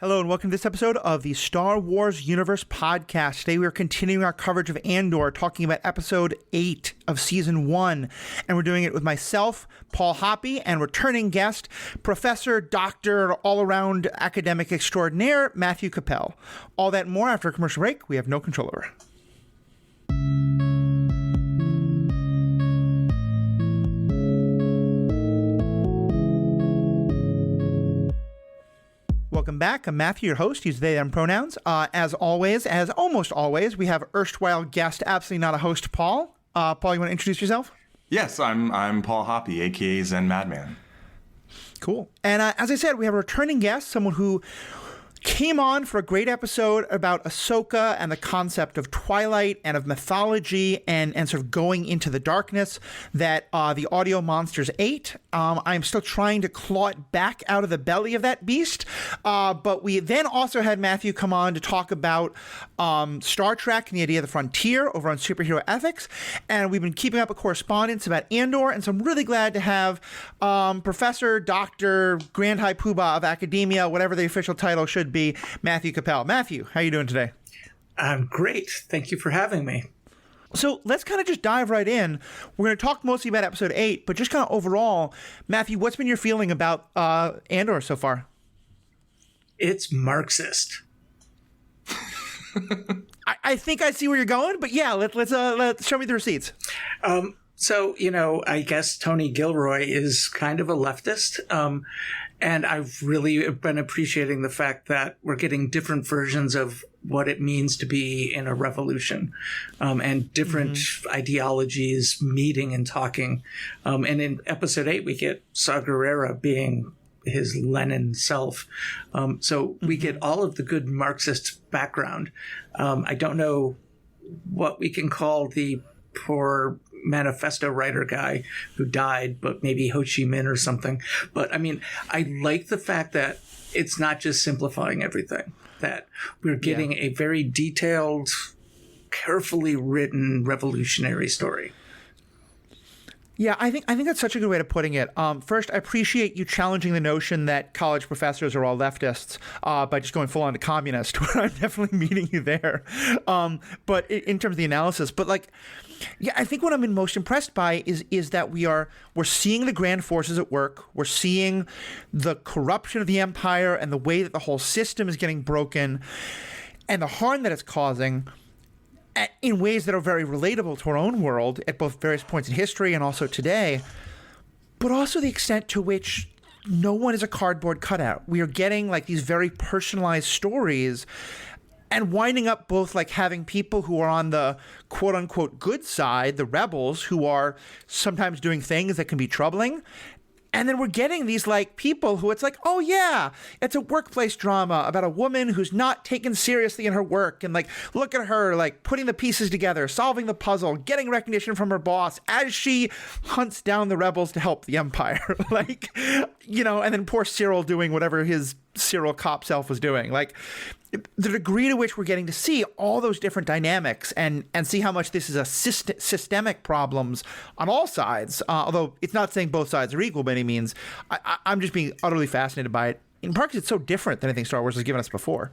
Hello and welcome to this episode of the Star Wars Universe Podcast. Today we are continuing our coverage of Andor, talking about episode 8 of season 1. And we're doing it with myself, Paul Hoppy, and returning guest, Professor, Doctor, all-around academic extraordinaire, Matthew Kapell. All that and more after a commercial break we have no control over. Welcome back. I'm Matthew, your host. Use they, them pronouns. As almost always, we have erstwhile guest, absolutely not a host, Paul. Paul, you want to introduce yourself? Yes, I'm Paul Hoppy, aka Zen Madman. Cool. And as I said, we have a returning guest, someone who came on for a great episode about Ahsoka and the concept of Twilight and of mythology and sort of going into the darkness that the audio monsters ate. I'm still trying to claw it back out of the belly of that beast. But we then also had Matthew come on to talk about Star Trek and the idea of the frontier over on superhero ethics. And we've been keeping up a correspondence about Andor. And so I'm really glad to have Professor, Doctor, Grand High Poobah of Academia, whatever the official title should be, Matthew Kapell. Matthew, how are you doing today? I'm great. Thank you for having me. So let's kind of just dive right in. We're going to talk mostly about episode 8, but just kind of overall, Matthew, what's been your feeling about Andor so far? It's Marxist. I think I see where you're going, but yeah, let's show me the receipts. So, I guess Tony Gilroy is kind of a leftist. And I've really been appreciating the fact that we're getting different versions of what it means to be in a revolution, and different ideologies meeting and talking. And in episode 8, we get Saw Gerrera being his Lenin self. So we get all of the good Marxist background. I don't know what we can call the poor manifesto writer guy who died, but maybe Ho Chi Minh or something. But I mean, I like the fact that it's not just simplifying everything, that we're getting a very detailed, carefully written revolutionary story. Yeah, I think that's such a good way of putting it. First, I appreciate you challenging the notion that college professors are all leftists by just going full on to communist, where I'm definitely meeting you there. But in terms of the analysis, I think what I'm most impressed by is that we're seeing the grand forces at work. We're seeing the corruption of the empire and the way that the whole system is getting broken and the harm that it's causing in ways that are very relatable to our own world at both various points in history and also today, but also the extent to which no one is a cardboard cutout. We are getting like these very personalized stories and winding up both like having people who are on the quote unquote good side, the rebels, who are sometimes doing things that can be troubling. And then we're getting these like people who it's like, oh yeah, it's a workplace drama about a woman who's not taken seriously in her work. And like, look at her, like putting the pieces together, solving the puzzle, getting recognition from her boss as she hunts down the rebels to help the empire. And then poor Cyril doing whatever his Cyril cop self was doing. Like the degree to which we're getting to see all those different dynamics and see how much this is a systemic problems on all sides, although it's not saying both sides are equal by any means. I'm just being utterly fascinated by it, in part because it's so different than anything Star Wars has given us before.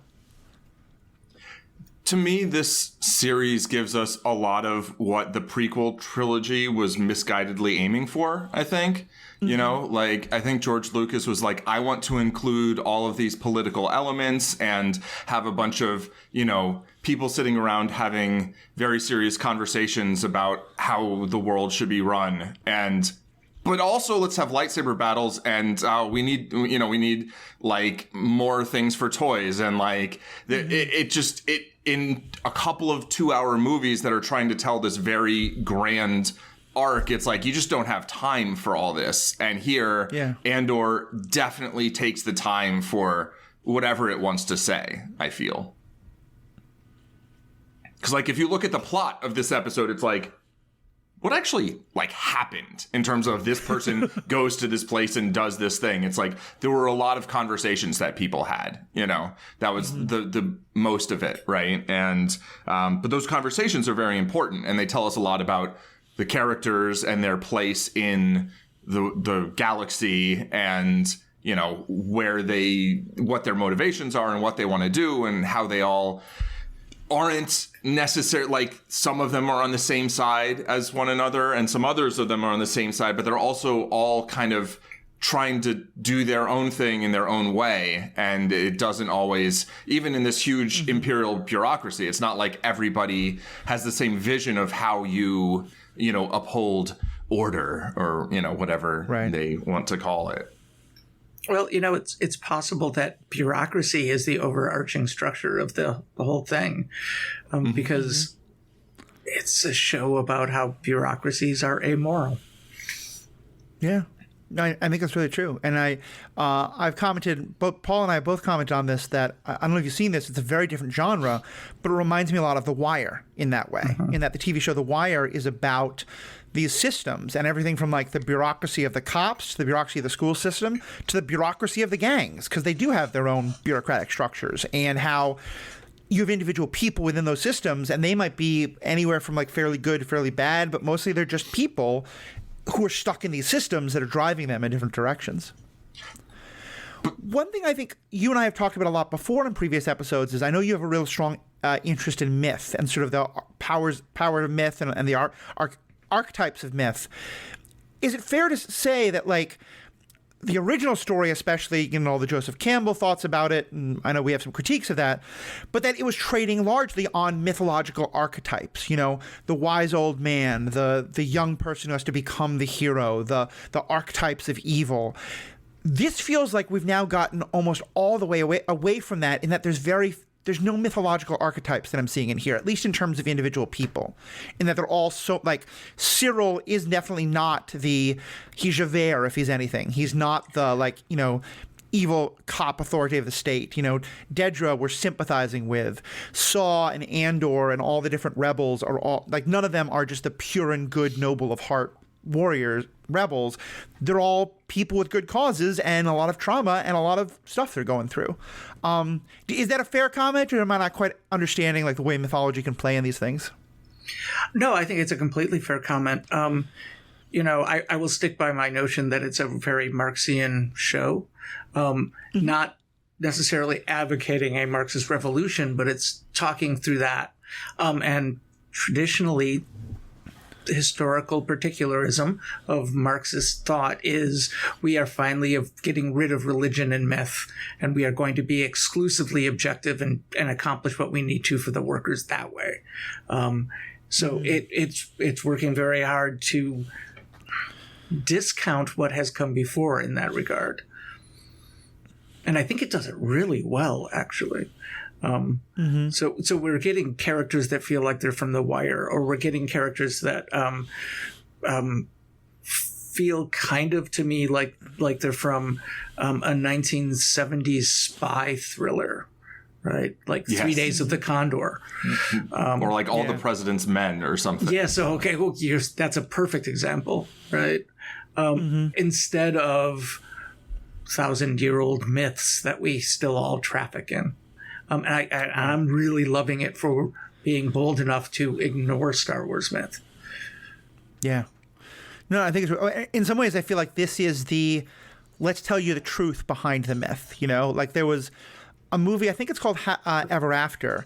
To me, this series gives us a lot of what the prequel trilogy was misguidedly aiming for, I think. I think George Lucas was like, I want to include all of these political elements and have a bunch of, people sitting around having very serious conversations about how the world should be run. But also let's have lightsaber battles and we need like more things for toys and like in a couple of 2-hour movies that are trying to tell this very grand arc, it's like you just don't have time for all this. And here, Andor definitely takes the time for whatever it wants to say, I feel. Because like if you look at the plot of this episode, it's like, what actually like happened in terms of this person goes to this place and does this thing? It's like there were a lot of conversations that people had, that was the most of it, right? And but those conversations are very important, and they tell us a lot about the characters and their place in the galaxy and what their motivations are and what they want to do, and how they all aren't necessarily, like, some of them are on the same side as one another and some others of them are on the same side, but they're also all kind of trying to do their own thing in their own way. And it doesn't always, even in this huge imperial bureaucracy, it's not like everybody has the same vision of how you uphold order or, whatever they want to call it. Well, it's possible that bureaucracy is the overarching structure of the whole thing, because it's a show about how bureaucracies are amoral. Yeah, I think that's really true. And I've commented, both Paul and I both commented on this, that I don't know if you've seen this, it's a very different genre, but it reminds me a lot of The Wire in that way, in that the TV show The Wire is about these systems and everything from like the bureaucracy of the cops to the bureaucracy of the school system to the bureaucracy of the gangs, because they do have their own bureaucratic structures, and how you have individual people within those systems, and they might be anywhere from like fairly good to fairly bad, but mostly they're just people who are stuck in these systems that are driving them in different directions. One thing I think you and I have talked about a lot before in previous episodes is I know you have a real strong interest in myth and sort of the power of myth and the archetypes of myth. Is it fair to say that, like, the original story, especially, all the Joseph Campbell thoughts about it, and I know we have some critiques of that, but that it was trading largely on mythological archetypes, the wise old man, the young person who has to become the hero, the archetypes of evil. This feels like we've now gotten almost all the way away from that, in that there's no mythological archetypes that I'm seeing in here, at least in terms of individual people, in that they're all so, like, Cyril is definitely not he's Javert if he's anything. He's not the, evil cop authority of the state. Dedra we're sympathizing with. Saw and Andor and all the different rebels are all, like, none of them are just the pure and good, noble of heart warriors, rebels. They're all people with good causes and a lot of trauma and a lot of stuff they're going through. Is that a fair comment, or am I not quite understanding, like, the way mythology can play in these things? No, I think it's a completely fair comment. I will stick by my notion that it's a very Marxian show, not necessarily advocating a Marxist revolution, but it's talking through that. And traditionally, the historical particularism of Marxist thought is we are finally getting rid of religion and myth, and we are going to be exclusively objective and accomplish what we need to for the workers that way. It's working very hard to discount what has come before in that regard. And I think it does it really well, actually. So we're getting characters that feel like they're from The Wire, or we're getting characters that feel kind of, to me, like they're from a 1970s spy thriller, right? Like 3 Days of the Condor. Or like All the President's Men or something. Yeah, so, okay, well, that's a perfect example, right? Instead of 1,000-year-old myths that we still all traffic in. And I'm really loving it for being bold enough to ignore Star Wars myth. Yeah. No, I think it's, in some ways, I feel like this is let's tell you the truth behind the myth. Like, there was a movie, I think it's called Ever After,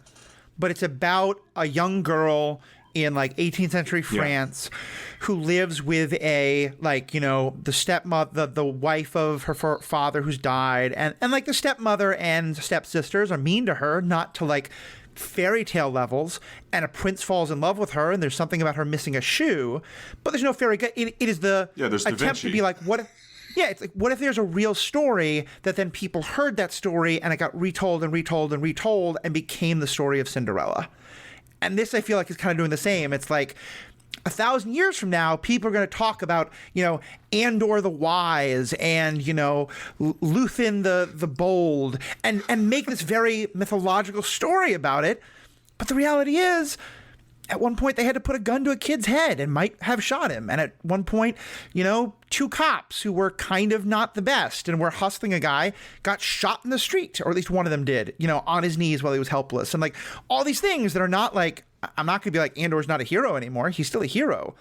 but it's about a young girl in, like, 18th century France who lives with the stepmother, the wife of her father who's died. And like, the stepmother and stepsisters are mean to her, not to, like, fairy tale levels. And a prince falls in love with her, and there's something about her missing a shoe. But there's no fairy. It is the attempt to be like, what if... Yeah, it's like, what if there's a real story that then people heard that story and it got retold and retold and retold and became the story of Cinderella? And this, I feel like, is kind of doing the same. It's like 1,000 years from now, people are going to talk about, Andor the Wise and, Luthen the Bold and make this very mythological story about it. But the reality is, at one point, they had to put a gun to a kid's head and might have shot him. And at one point, two cops who were kind of not the best and were hustling a guy got shot in the street, or at least one of them did, on his knees while he was helpless. And, like, all these things that are not like, I'm not going to be like, Andor's not a hero anymore. He's still a hero,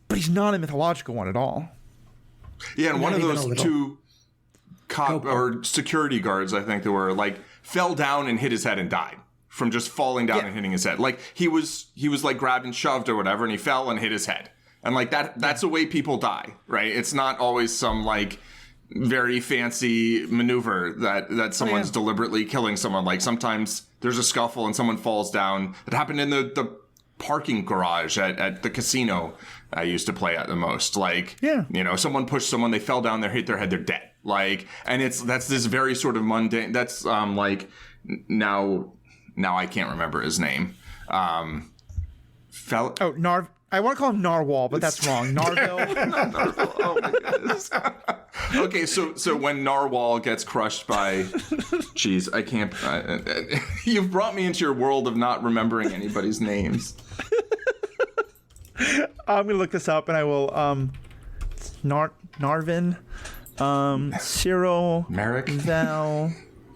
but he's not a mythological one at all. Yeah, and one of those two cop or security guards, I think they were, like, fell down and hit his head and died from just falling down and hitting his head. Like, he was like grabbed and shoved or whatever, and he fell and hit his head. And like that's the way people die, right? It's not always some like very fancy maneuver that someone's deliberately killing someone. Like, sometimes there's a scuffle and someone falls down. It happened in the parking garage at the casino I used to play at the most. Like, you know, someone pushed someone, they fell down, they hit their head, they're dead. Like, and that's this very sort of mundane. That's like now I can't remember his name. I want to call him Narwhal, but that's wrong. Narville. Oh my goodness. Okay, so when Narwhal gets crushed by, geez, I can't. You've brought me into your world of not remembering anybody's names. I'm gonna look this up, and I will. Narvin, Cyril, Merrick,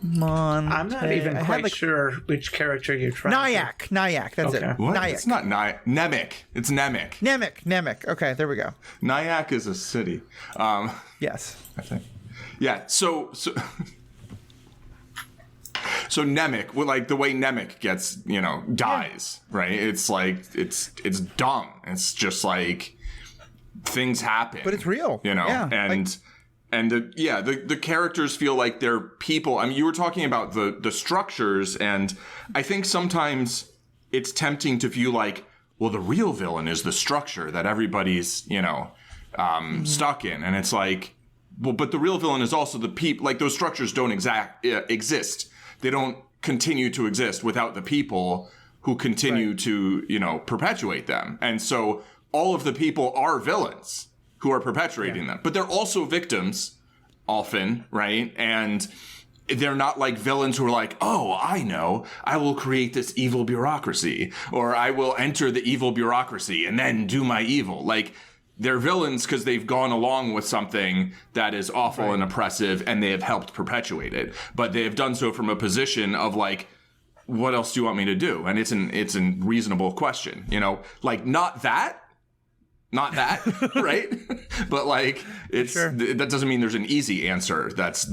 I'm not even quite sure which character you're trying Nyack, that's it. What? Nyack. It's not Nemec. It's Nemec. Nemec. Okay, there we go. Nyack is a city. Yes. I think. Yeah, so Nemec, well, like the way Nemec gets, you know, dies, right? It's like, it's dumb. It's just like things happen. But it's real. You know? Yeah, And the characters feel like they're people. I mean, you were talking about the structures, and I think sometimes it's tempting to view like, well, the real villain is the structure that everybody's, you know, stuck in. And it's like, well, but the real villain is also the people. Like, those structures don't exist. They don't continue to exist without the people who continue to, you know, perpetuate them. And so all of the people are villains who are perpetuating them. But they're also victims often, right? And they're not like villains who are like, oh, I know, I will create this evil bureaucracy, or I will enter the evil bureaucracy and then do my evil. Like, they're villains because they've gone along with something that is awful and oppressive, and they have helped perpetuate it. But they have done so from a position of like, what else do you want me to do? And it's a reasonable question, you know, like, not that, right? But like, it's that doesn't mean there's an easy answer that's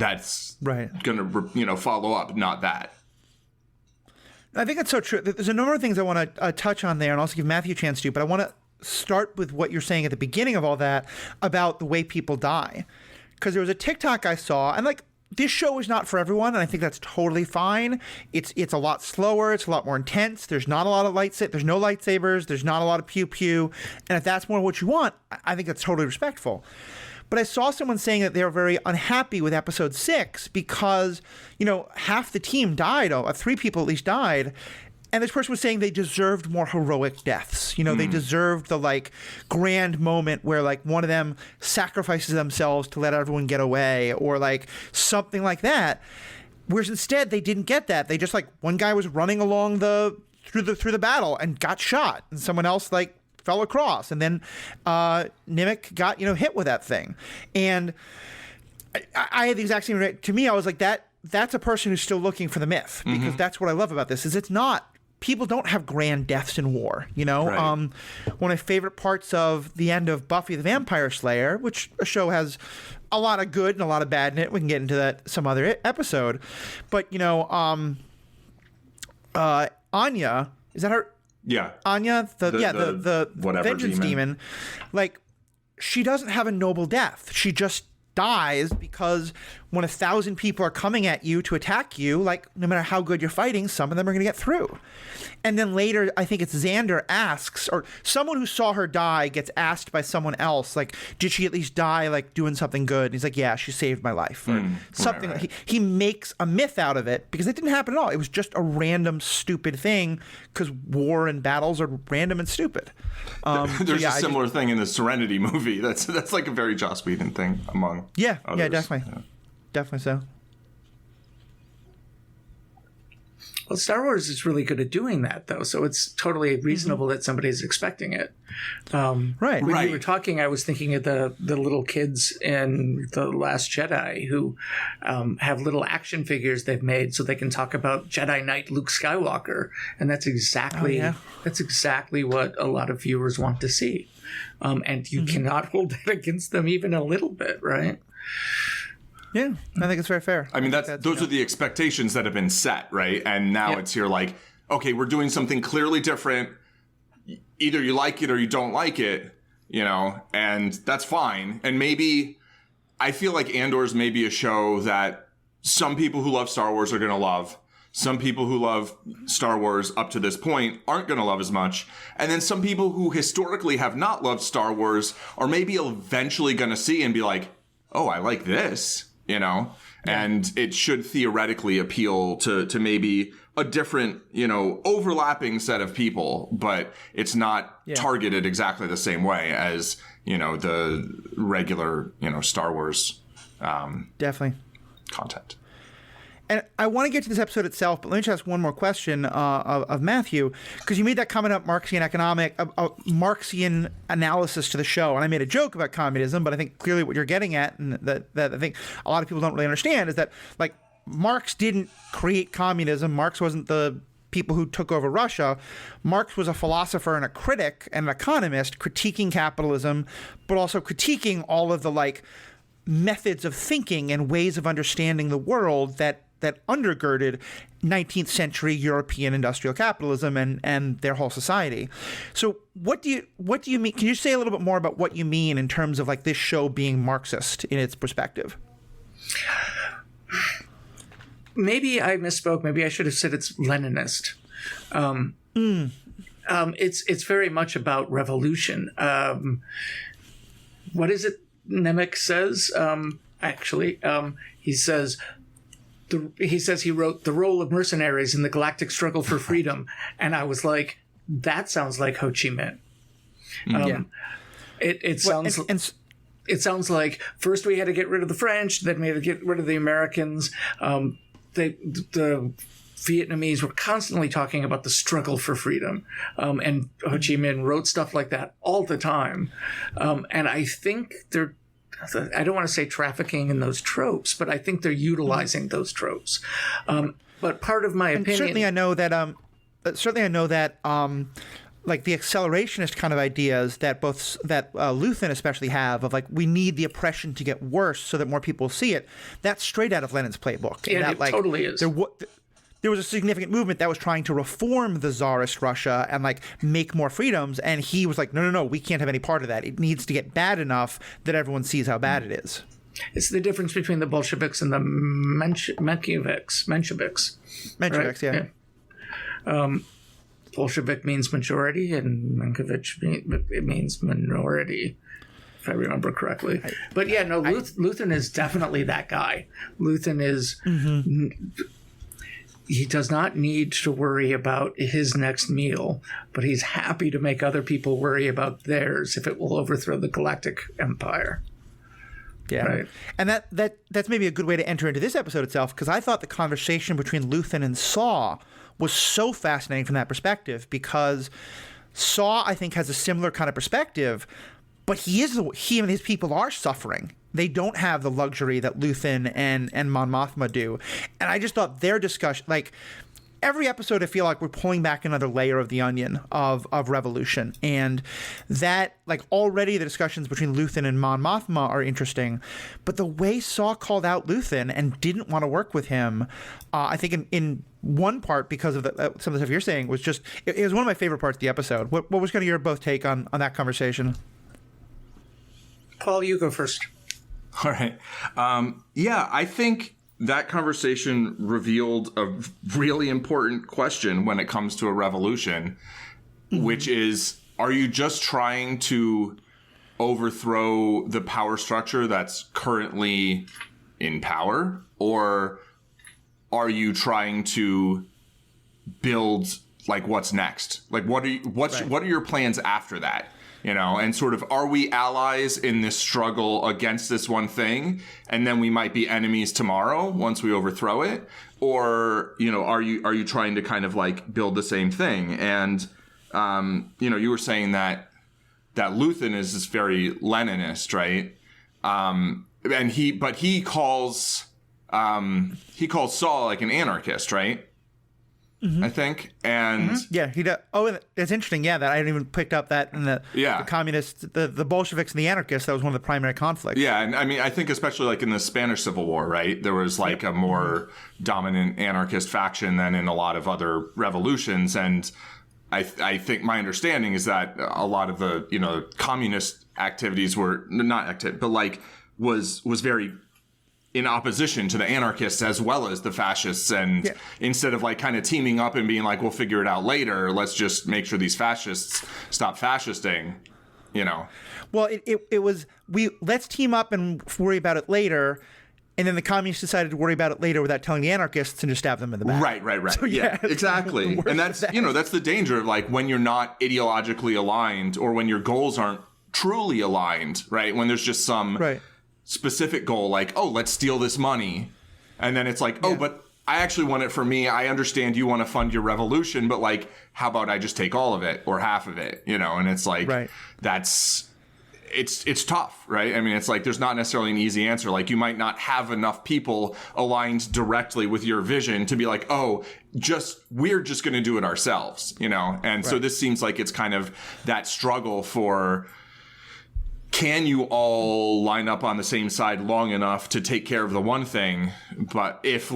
gonna, you know, follow up. Not that. I think that's so true. There's a number of things I want to touch on there, and also give Matthew a chance to. But I want to start with what you're saying at the beginning of all that about the way people die, because there was a TikTok I saw, and like, this show is not for everyone, and I think that's totally fine. It's a lot slower. It's a lot more intense. There's not a lot of there's no lightsabers. There's not a lot of pew pew. And if that's more what you want, I think that's totally respectful. But I saw someone saying that they were very unhappy with episode 6 because, you know, half the team died. 3 people at least died. And this person was saying they deserved more heroic deaths. You know, they deserved the, like, grand moment where, like, one of them sacrifices themselves to let everyone get away, or, like, something like that. Whereas instead, they didn't get that. They just, like, one guy was running along through the battle and got shot, and someone else, like, fell across. And then Nemec got, you know, hit with that thing. And I had the exact same, to me, I was like, that's a person who's still looking for the myth, because that's what I love about this, is it's not, people don't have grand deaths in war, you know? Right. One of my favorite parts of the end of Buffy the Vampire Slayer, which a show has a lot of good and a lot of bad in it. We can get into that some other episode. But, you know, Anya, is that her? Yeah. Anya, the vengeance demon. Like, she doesn't have a noble death. She just dies because when 1,000 people are coming at you to attack you, like, no matter how good you're fighting, some of them are going to get through. And then later, I think it's Xander asks, or someone who saw her die gets asked by someone else, like, did she at least die, like, doing something good? And he's like, yeah, she saved my life, or something. Right. He makes a myth out of it, because it didn't happen at all. It was just a random, stupid thing, because war and battles are random and stupid. There's a similar thing in the Serenity movie. That's like a very Joss Whedon thing among others. Yeah, definitely. Yeah. Definitely so. Well, Star Wars is really good at doing that, though, so it's totally reasonable that somebody's expecting it. Right. When you were talking, I was thinking of the little kids in The Last Jedi who have little action figures they've made so they can talk about Jedi Knight Luke Skywalker, and that's exactly what a lot of viewers want to see. And you cannot hold that against them even a little bit, right? Yeah, I think it's very fair. I mean, those are the expectations that have been set, right? And now it's here like, okay, we're doing something clearly different. Either you like it or you don't like it, and that's fine. And maybe I feel like Andor's maybe a show that some people who love Star Wars are going to love. Some people who love Star Wars up to this point aren't going to love as much. And then some people who historically have not loved Star Wars are maybe eventually going to see and be like, oh, I like this, and it should theoretically appeal to maybe a different, overlapping set of people, but it's not targeted exactly the same way as, the regular, Star Wars definitely content. And I want to get to this episode itself, but let me just ask one more question of Matthew, because you made that comment about Marxian analysis to the show, and I made a joke about communism, but I think clearly what you're getting at, and that I think a lot of people don't really understand, is that like Marx didn't create communism. Marx wasn't the people who took over Russia. Marx was a philosopher and a critic and an economist critiquing capitalism, but also critiquing all of the like methods of thinking and ways of understanding the world that undergirded 19th century European industrial capitalism and their whole society. So what do you mean? Can you say a little bit more about what you mean in terms of like this show being Marxist in its perspective? Maybe I misspoke. Maybe I should have said it's Leninist. It's very much about revolution. What is it Nemec says? He says he wrote The Role of Mercenaries in the Galactic Struggle for Freedom. And I was like, that sounds like Ho Chi Minh. It sounds... It sounds like first we had to get rid of the French, then we had to get rid of the Americans. The Vietnamese were constantly talking about the struggle for freedom. And Ho Chi Minh wrote stuff like that all the time. And I think I don't want to say trafficking in those tropes, but I think they're utilizing those tropes. But part of my opinion... Certainly I know that like the accelerationist kind of ideas that Luthen especially have of like we need the oppression to get worse so that more people see it. That's straight out of Lenin's playbook. Yeah, it totally is. There was a significant movement that was trying to reform the Tsarist Russia and like make more freedoms, and he was like, no, we can't have any part of that. It needs to get bad enough that everyone sees how bad it is. It's the difference between the Bolsheviks and the Mensheviks. Right? Yeah. Bolshevik means majority, and Menshevik means minority, if I remember correctly. But yeah, no, Luthen is definitely that guy. Luthen is... He does not need to worry about his next meal, but he's happy to make other people worry about theirs if it will overthrow the Galactic Empire. Yeah. Right. And that's maybe a good way to enter into this episode itself, because I thought the conversation between Luthen and Saw was so fascinating from that perspective, because Saw, I think, has a similar kind of perspective, but he and his people are suffering. They don't have the luxury that Luthen and Mon Mothma do. And I just thought their discussion, like every episode, I feel like we're pulling back another layer of the onion of revolution. And that, like already the discussions between Luthen and Mon Mothma are interesting. But the way Saw called out Luthen and didn't want to work with him, I think in one part because of some of the stuff you're saying was just, it was one of my favorite parts of the episode. What was kind of your both take on that conversation? Paul, you go first. All right. I think that conversation revealed a really important question when it comes to a revolution, which is, are you just trying to overthrow the power structure that's currently in power? Or are you trying to build, like, what's next? Like, what are your plans after that? And sort of, are we allies in this struggle against this one thing, and then we might be enemies tomorrow once we overthrow it? Or, are you trying to kind of like build the same thing? And, you were saying that Luthen is this very Leninist, right? And he calls Saul like an anarchist, right? I think. And Yeah, he does. Oh, and it's interesting. Yeah, that I hadn't even picked up that in the communists, the Bolsheviks and the anarchists. That was one of the primary conflicts. yeah, and I mean, I think especially like in the Spanish Civil War, right? There was like a more dominant anarchist faction than in a lot of other revolutions. And I think my understanding is that a lot of the, communist activities were not active, but like was very in opposition to the anarchists as well as the fascists. And instead of like kind of teaming up and being like, we'll figure it out later, let's just make sure these fascists stop fascisting, Well, it was, let's team up and worry about it later. And then the communists decided to worry about it later without telling the anarchists and just stab them in the back. Right. So, yeah, exactly. And that's, that's the danger of like when you're not ideologically aligned or when your goals aren't truly aligned, right? When there's just some specific goal, like, oh, let's steal this money. And then it's like, oh, but I actually want it for me. I understand you want to fund your revolution, but like, how about I just take all of it or half of it, And it's like, it's tough, right? I mean, it's like, there's not necessarily an easy answer. Like you might not have enough people aligned directly with your vision to be like, oh, we're just going to do it ourselves, And so this seems like it's kind of that struggle for, can you all line up on the same side long enough to take care of the one thing? But if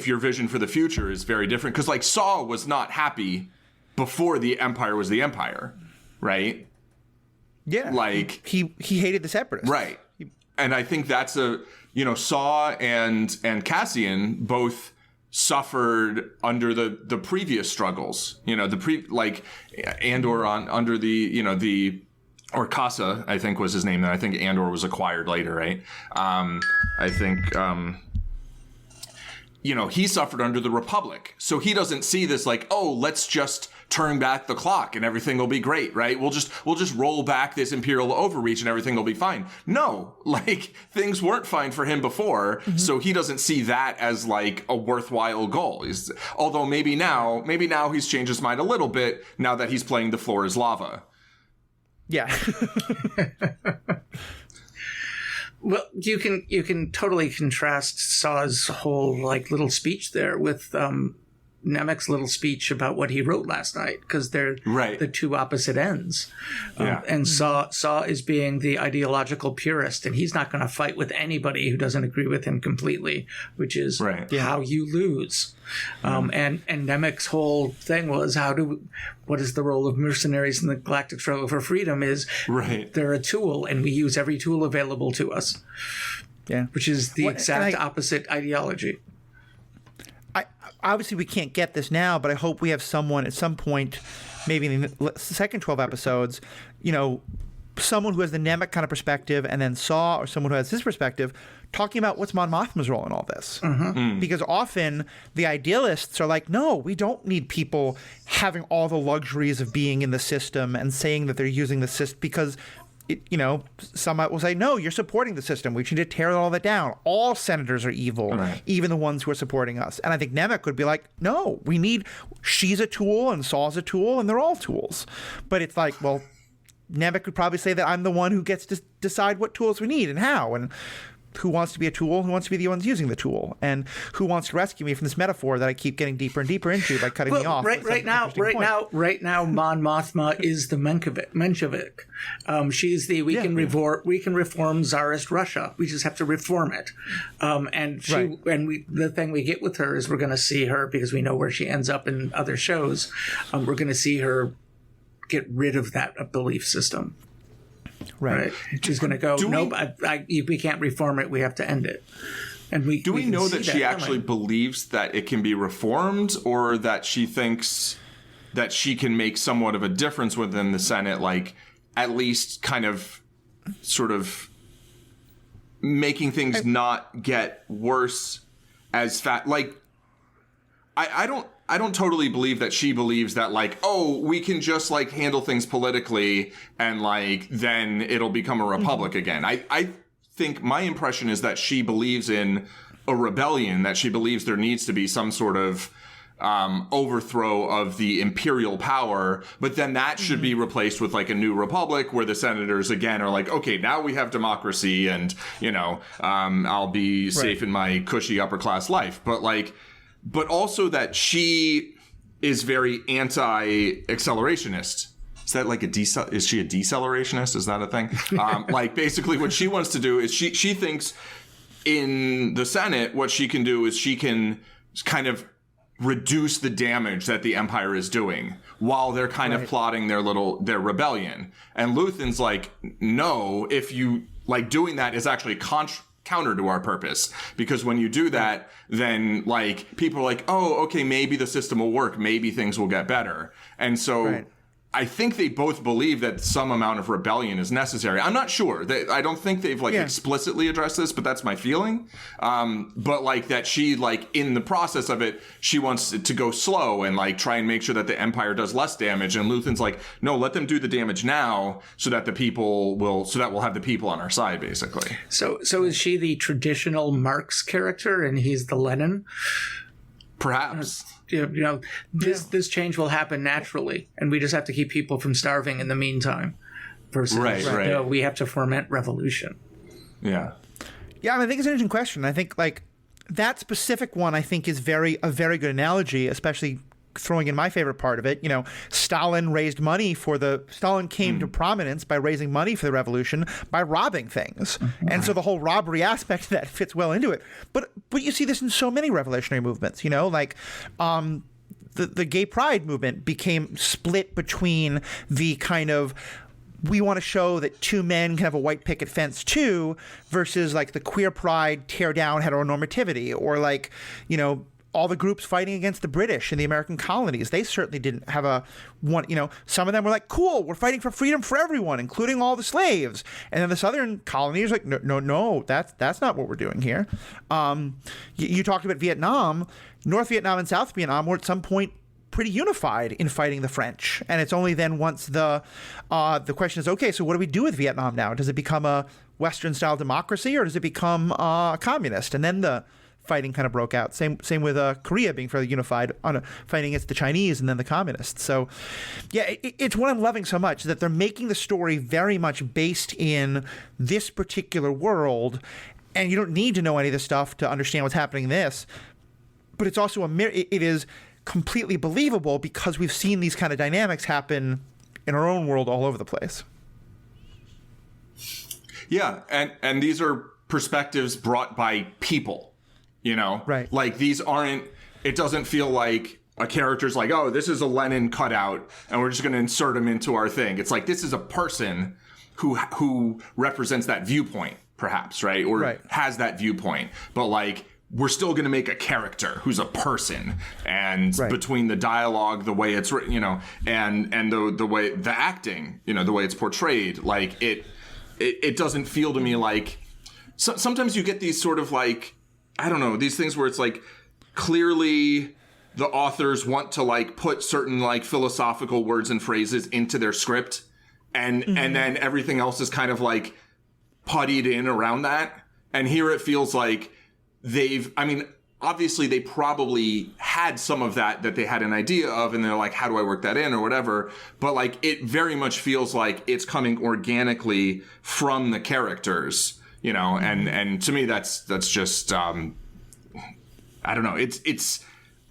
your vision for the future is very different, because like Saw was not happy before the empire was the empire, right? Yeah. Like he hated the separatists. Right. And I think that's Saw and Cassian both suffered under the previous struggles, Andor under the or Casa, I think was his name. Then I think Andor was acquired later, right? I think, he suffered under the Republic. So he doesn't see this like, oh, let's just turn back the clock and everything will be great, right? We'll just roll back this imperial overreach and everything will be fine. No, like things weren't fine for him before. So he doesn't see that as like a worthwhile goal. Although maybe now he's changed his mind a little bit now that he's playing The Floor is Lava. Yeah. Well, you can totally contrast Saw's whole like little speech there with Nemec's little speech about what he wrote last night, because they're the two opposite ends. And Saw is being the ideological purist, and he's not going to fight with anybody who doesn't agree with him completely, which is how you lose. And Nemec's whole thing was what is the role of mercenaries in the galactic struggle for freedom is they're a tool, and we use every tool available to us. Yeah, which is the exact opposite ideology. Obviously, we can't get this now, but I hope we have someone at some point, maybe in the second 12 episodes, someone who has the Nemec kind of perspective, and then Saw, or someone who has his perspective, talking about what's Mon Mothma's role in all this. Because often the idealists are like, no, we don't need people having all the luxuries of being in the system and saying that they're using the system because some will say, no, you're supporting the system. We need to tear all that down. All senators are evil, even the ones who are supporting us. And I think Nemec would be like, no, she's a tool and Saw's a tool and they're all tools. But it's like, well, Nemec would probably say that I'm the one who gets to decide what tools we need and how. And who wants to be a tool, who wants to be the ones using the tool, and who wants to rescue me from this metaphor that I keep getting deeper and deeper into by cutting me off. Right now, Mon Mothma is the Menshevik. She's the we can reform Tsarist Russia. We just have to reform it. The thing we get with her is we're going to see her, because we know where she ends up in other shows. We're going to see her get rid of that belief system. Right. She's going to go, we can't reform it. We have to end it. And we know that she actually believes that it can be reformed, or that she thinks that she can make somewhat of a difference within the Senate, like at least kind of sort of making things not get worse as fast? Like, I don't totally believe that she believes that, like, oh, we can just like handle things politically and like then it'll become a republic again. I think my impression is that she believes in a rebellion, that she believes there needs to be some sort of overthrow of the imperial power, but then that should be replaced with like a new republic where the senators again are like, okay, now we have democracy and I'll be safe in my cushy upper class life. But like, but also that she is very anti-accelerationist. Is that like is she a decelerationist? Is that a thing? Like basically what she wants to do is she thinks in the Senate, what she can do is she can kind of reduce the damage that the Empire is doing while they're kind of plotting their rebellion. And Luthen's like, no, if you like doing that is actually counter to our purpose, because when you do that, then like people are like, oh, okay, maybe the system will work, maybe things will get better. And so I think they both believe that some amount of rebellion is necessary. I'm not sure. I don't think they've like explicitly addressed this, but that's my feeling. But like that she like in the process of it, she wants it to go slow and like try and make sure that the Empire does less damage. And Luthen's like, no, let them do the damage now so that we'll have the people on our side, basically. So is she the traditional Marx character and he's the Lenin? Perhaps. This change will happen naturally, and we just have to keep people from starving in the meantime. Versus, no, we have to foment revolution. Yeah. Yeah, I mean, I think it's an interesting question. I think like that specific one, I think, is a very good analogy, especially throwing in my favorite part of it. Stalin Stalin came to prominence by raising money for the revolution by robbing things. And so the whole robbery aspect of that fits well into it. But you see this in so many revolutionary movements, like the gay pride movement became split between the kind of we want to show that two men can have a white picket fence too versus like the queer pride tear down heteronormativity, or like, all the groups fighting against the British in the American colonies. They certainly didn't have some of them were like, cool, we're fighting for freedom for everyone, including all the slaves. And then the southern colonies like, no, that's not what we're doing here. You talked about Vietnam. North Vietnam and South Vietnam were at some point pretty unified in fighting the French. And it's only then once the question is, okay, so what do we do with Vietnam now? Does it become a Western-style democracy, or does it become communist? And then the fighting kind of broke out. Same with Korea being fairly unified on fighting against the Chinese and then the communists. So, yeah, it's what I'm loving so much, that they're making the story very much based in this particular world, and you don't need to know any of this stuff to understand what's happening in this. But it's also it is completely believable because we've seen these kind of dynamics happen in our own world all over the place. Yeah, and these are perspectives brought by people. Right. Like these aren't, it doesn't feel like a character's like, oh, this is a Lenin cutout and we're just going to insert him into our thing. It's like, this is a person who represents that viewpoint, perhaps, right? Or has that viewpoint. But like, we're still going to make a character who's a person. And between the dialogue, the way it's written, and the way the acting, the way it's portrayed, like it doesn't feel to me like, sometimes you get these sort of like, I don't know, these things where it's like clearly the authors want to like put certain like philosophical words and phrases into their script, and then everything else is kind of like puttied in around that. And here it feels like obviously they probably had some of that they had an idea of, and they're like, how do I work that in or whatever? But like it very much feels like it's coming organically from the characters. And to me, that's just, I don't know.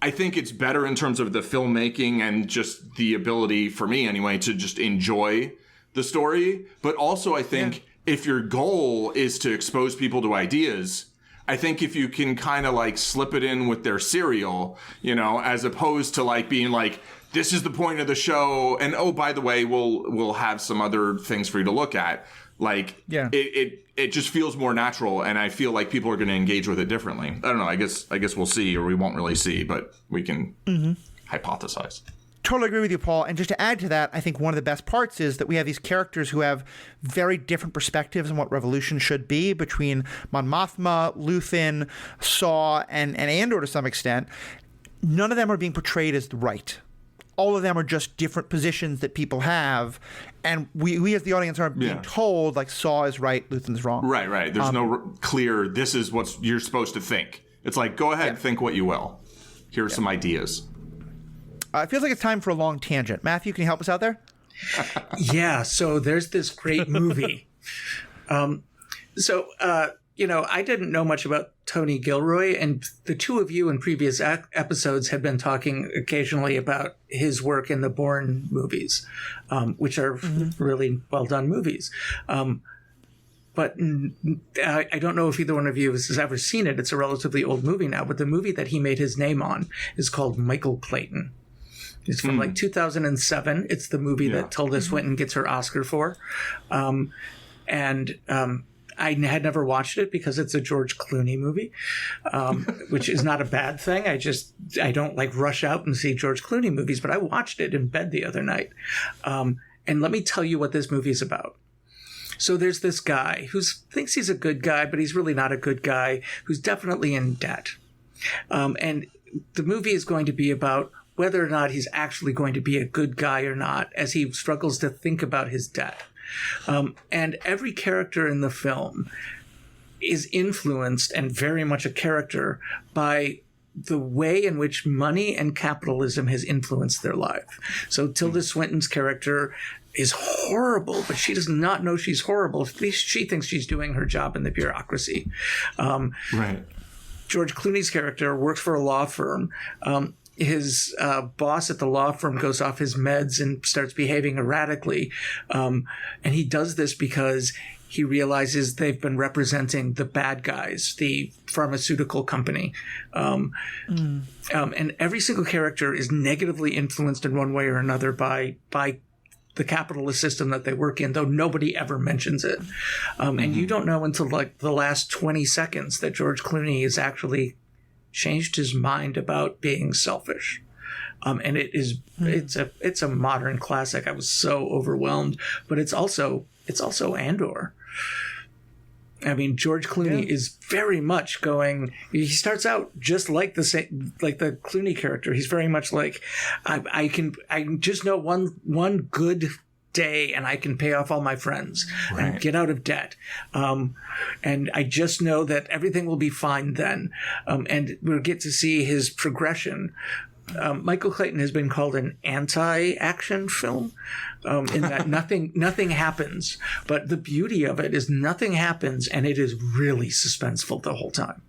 I think it's better in terms of the filmmaking and just the ability for me anyway, to just enjoy the story. But also I think if your goal is to expose people to ideas, I think if you can kind of like slip it in with their cereal, as opposed to like being like, this is the point of the show. And, oh, by the way, we'll have some other things for you to look at. Like, it just feels more natural, and I feel like people are going to engage with it differently. I don't know. I guess we'll see, or we won't really see, but we can hypothesize. Totally agree with you, Paul. And just to add to that, I think one of the best parts is that we have these characters who have very different perspectives on what revolution should be, between Mon Mothma, Luthen, Saw, and Andor to some extent. None of them are being portrayed as right. All of them are just different positions that people have, and we as the audience aren't being told like Saw is right, Luthen's wrong. Right. There's no clear, this is what you're supposed to think. It's like, go ahead and think what you will. Here are some ideas. It feels like it's time for a long tangent. Matthew, can you help us out there? So there's this great movie. I didn't know much about Tony Gilroy, and the two of you in previous episodes have been talking occasionally about his work in the Bourne movies, which are really well done movies. But I don't know if either one of you has ever seen it. It's a relatively old movie now, but the movie that he made his name on is called Michael Clayton. It's from like 2007. It's the movie that Tilda Swinton gets her Oscar for. I had never watched it because it's a George Clooney movie, which is not a bad thing. I don't like rush out and see George Clooney movies, but I watched it in bed the other night. And let me tell you what this movie is about. So there's this guy who thinks he's a good guy, but he's really not a good guy, who's definitely in debt. And the movie is going to be about whether or not he's actually going to be a good guy or not, as he struggles to think about his debt. And every character in the film is influenced and very much a character by the way in which money and capitalism has influenced their life. So Tilda Swinton's character is horrible, but she does not know she's horrible. At least she thinks she's doing her job in the bureaucracy. Right. George Clooney's character works for a law firm. His boss at the law firm goes off his meds and starts behaving erratically. And he does this because he realizes they've been representing the bad guys, the pharmaceutical company. And every single character is negatively influenced in one way or another by the capitalist system that they work in, though nobody ever mentions it. And you don't know until like the last 20 seconds that George Clooney has actually changed his mind about being selfish. And it is it's a modern classic. I was so overwhelmed, but it's also Andor. I mean, George Clooney is very much going. He starts out just like the Clooney character. He's very much like, I just know one good day and I can pay off all my friends and get out of debt. And I just know that everything will be fine then. And we'll get to see his progression. Michael Clayton has been called an anti-action film, in that nothing happens. But the beauty of it is nothing happens, and it is really suspenseful the whole time.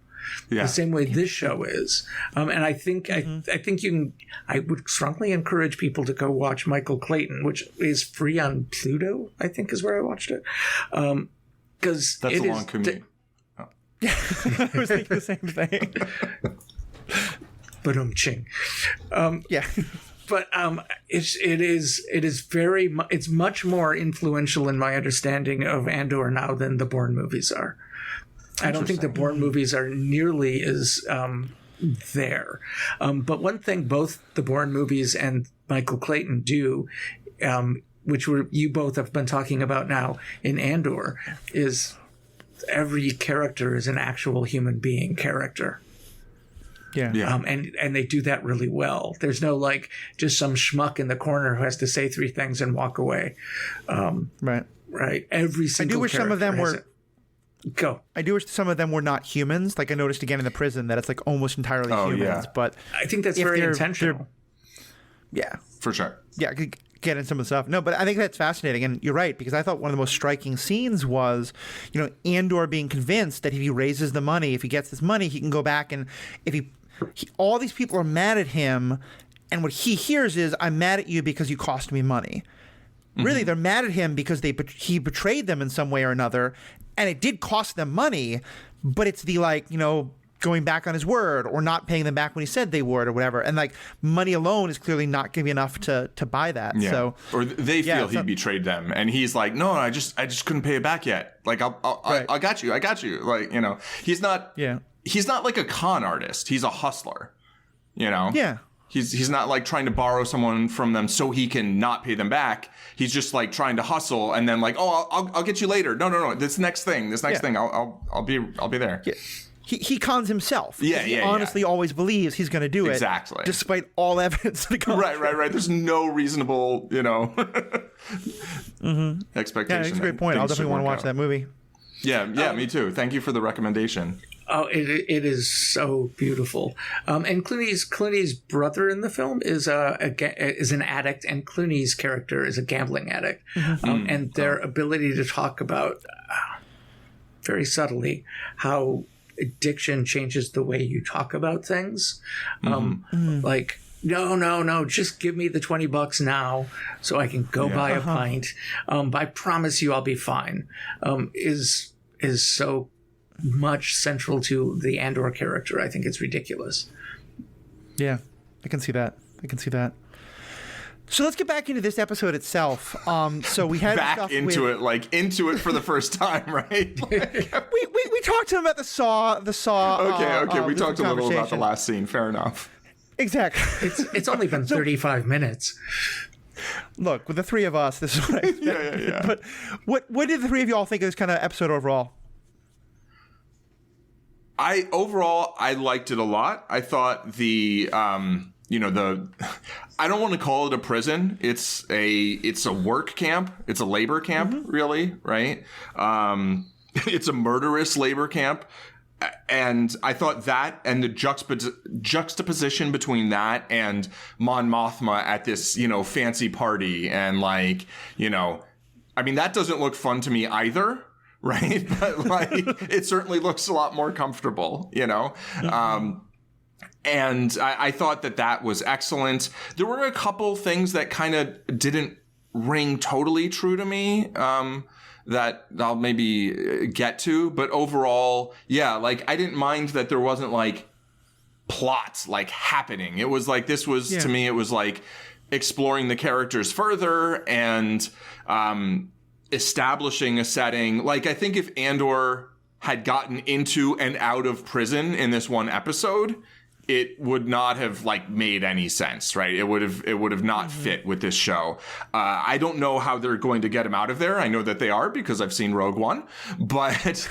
The same way this show is. And I think I would strongly encourage people to go watch Michael Clayton, which is free on Pluto, I think is where I watched it. Because that's a long commute. I was thinking the same thing. But ching. Yeah. But it's much more influential in my understanding of Andor now than the Bourne movies are. I don't think the Bourne movies are nearly as there. But one thing both the Bourne movies and Michael Clayton do, which you both have been talking about now in Andor, is every character is an actual human being character. Yeah. And they do that really well. There's no like just some schmuck in the corner who has to say three things and walk away. Right. Every single. I do wish some of them were. Go. I do wish some of them were not humans. Like I noticed again in the prison that it's like almost entirely humans. Yeah. But I think that's very intentional. Yeah. For sure. Yeah, I could get in some of the stuff. No, but I think that's fascinating. And you're right, because I thought one of the most striking scenes was, Andor being convinced that if he raises the money, if he gets this money, he can go back and if all these people are mad at him, and what he hears is, I'm mad at you because you cost me money. Really, they're mad at him because he betrayed them in some way or another, and it did cost them money, but it's the going back on his word or not paying them back when he said they would or whatever. And like money alone is clearly not going to be enough to buy that. Yeah. So or they feel he betrayed them, and he's like, no, I just couldn't pay it back yet. Like I got you. Like he's not. Yeah. He's not like a con artist. He's a hustler. Yeah. He's not like trying to borrow someone from them so he can not pay them back. He's just like trying to hustle and then like, oh, I'll get you later. No. This next thing, I'll be there. Yeah. He cons himself. Yeah, he honestly always believes he's going to do it. Exactly. Despite all evidence. Right. There's no reasonable, expectation. Yeah, that's a great point. I'll definitely want to watch that movie. Yeah, me too. Thank you for the recommendation. Oh, it is so beautiful. And Clooney's brother in the film is an addict, and Clooney's character is a gambling addict. And their ability to talk about very subtly how addiction changes the way you talk about things. Like, no, just give me the $20 now so I can go buy a pint. I promise you I'll be fine. Is so much central to the Andor character. I think it's ridiculous. Yeah, I can see that. So let's get back into this episode itself. So we had back into it for the first time, right? we talked to him about the saw. Okay. We talked a little about the last scene. Fair enough. Exactly. It's only been 35 minutes. Look, with the three of us, this is what I expected. Yeah. But what did the three of you all think of this kind of episode overall? I liked it a lot. I thought the I don't want to call it a prison. It's a work camp. It's a labor camp, really, right? It's a murderous labor camp. And I thought that and the juxtaposition between that and Mon Mothma at this, fancy party and that doesn't look fun to me either. Right. But it certainly looks a lot more comfortable, And I thought that was excellent. There were a couple things that kind of didn't ring totally true to me. That I'll maybe get to, but overall, I didn't mind that there wasn't plots happening. It was to me, it was exploring the characters further and establishing a setting. I think if Andor had gotten into and out of prison in this one episode, it would not have made any sense, right? It would have not fit with this show. I don't know how they're going to get him out of there. I know that they are because I've seen Rogue One, but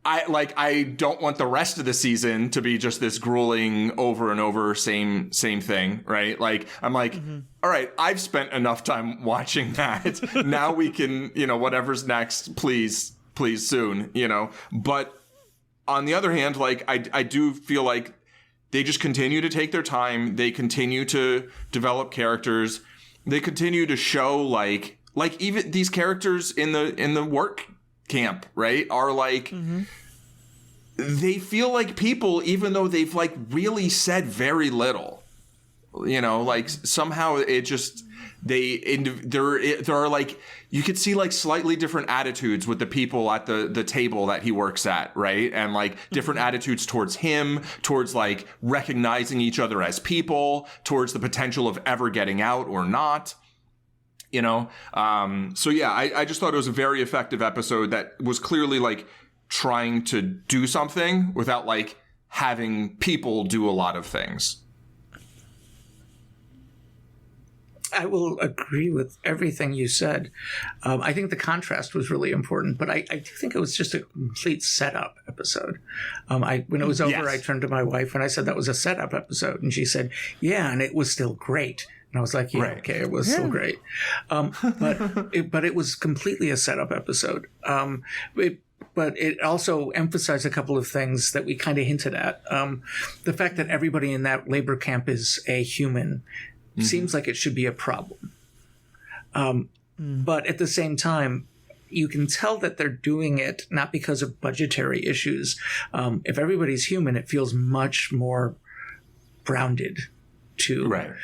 I don't want the rest of the season to be just this grueling over and over same thing, right? I'm all right, I've spent enough time watching that. Now we can, whatever's next, please soon, But on the other hand, I do feel like they just continue to take their time. They continue to develop characters. They continue to show even these characters in the work camp, right, are they feel like people, even though they've really said very little. Somehow it just there are you could see slightly different attitudes with the people at the table that he works at, right? And different attitudes towards him, towards recognizing each other as people, towards the potential of ever getting out or not. So yeah, I just thought it was a very effective episode that was clearly trying to do something without having people do a lot of things. I will agree with everything you said. I think the contrast was really important, but I do think it was just a complete setup episode. When it was over, yes. I turned to my wife and I said, that was a setup episode. And she said, yeah, and it was still great. And I was like, yeah, right. Okay, it was still great. But it was completely a setup episode. But it also emphasized a couple of things that we kind of hinted at. The fact that everybody in that labor camp is a human seems like it should be a problem. But at the same time, you can tell that they're doing it not because of budgetary issues. If everybody's human, it feels much more grounded to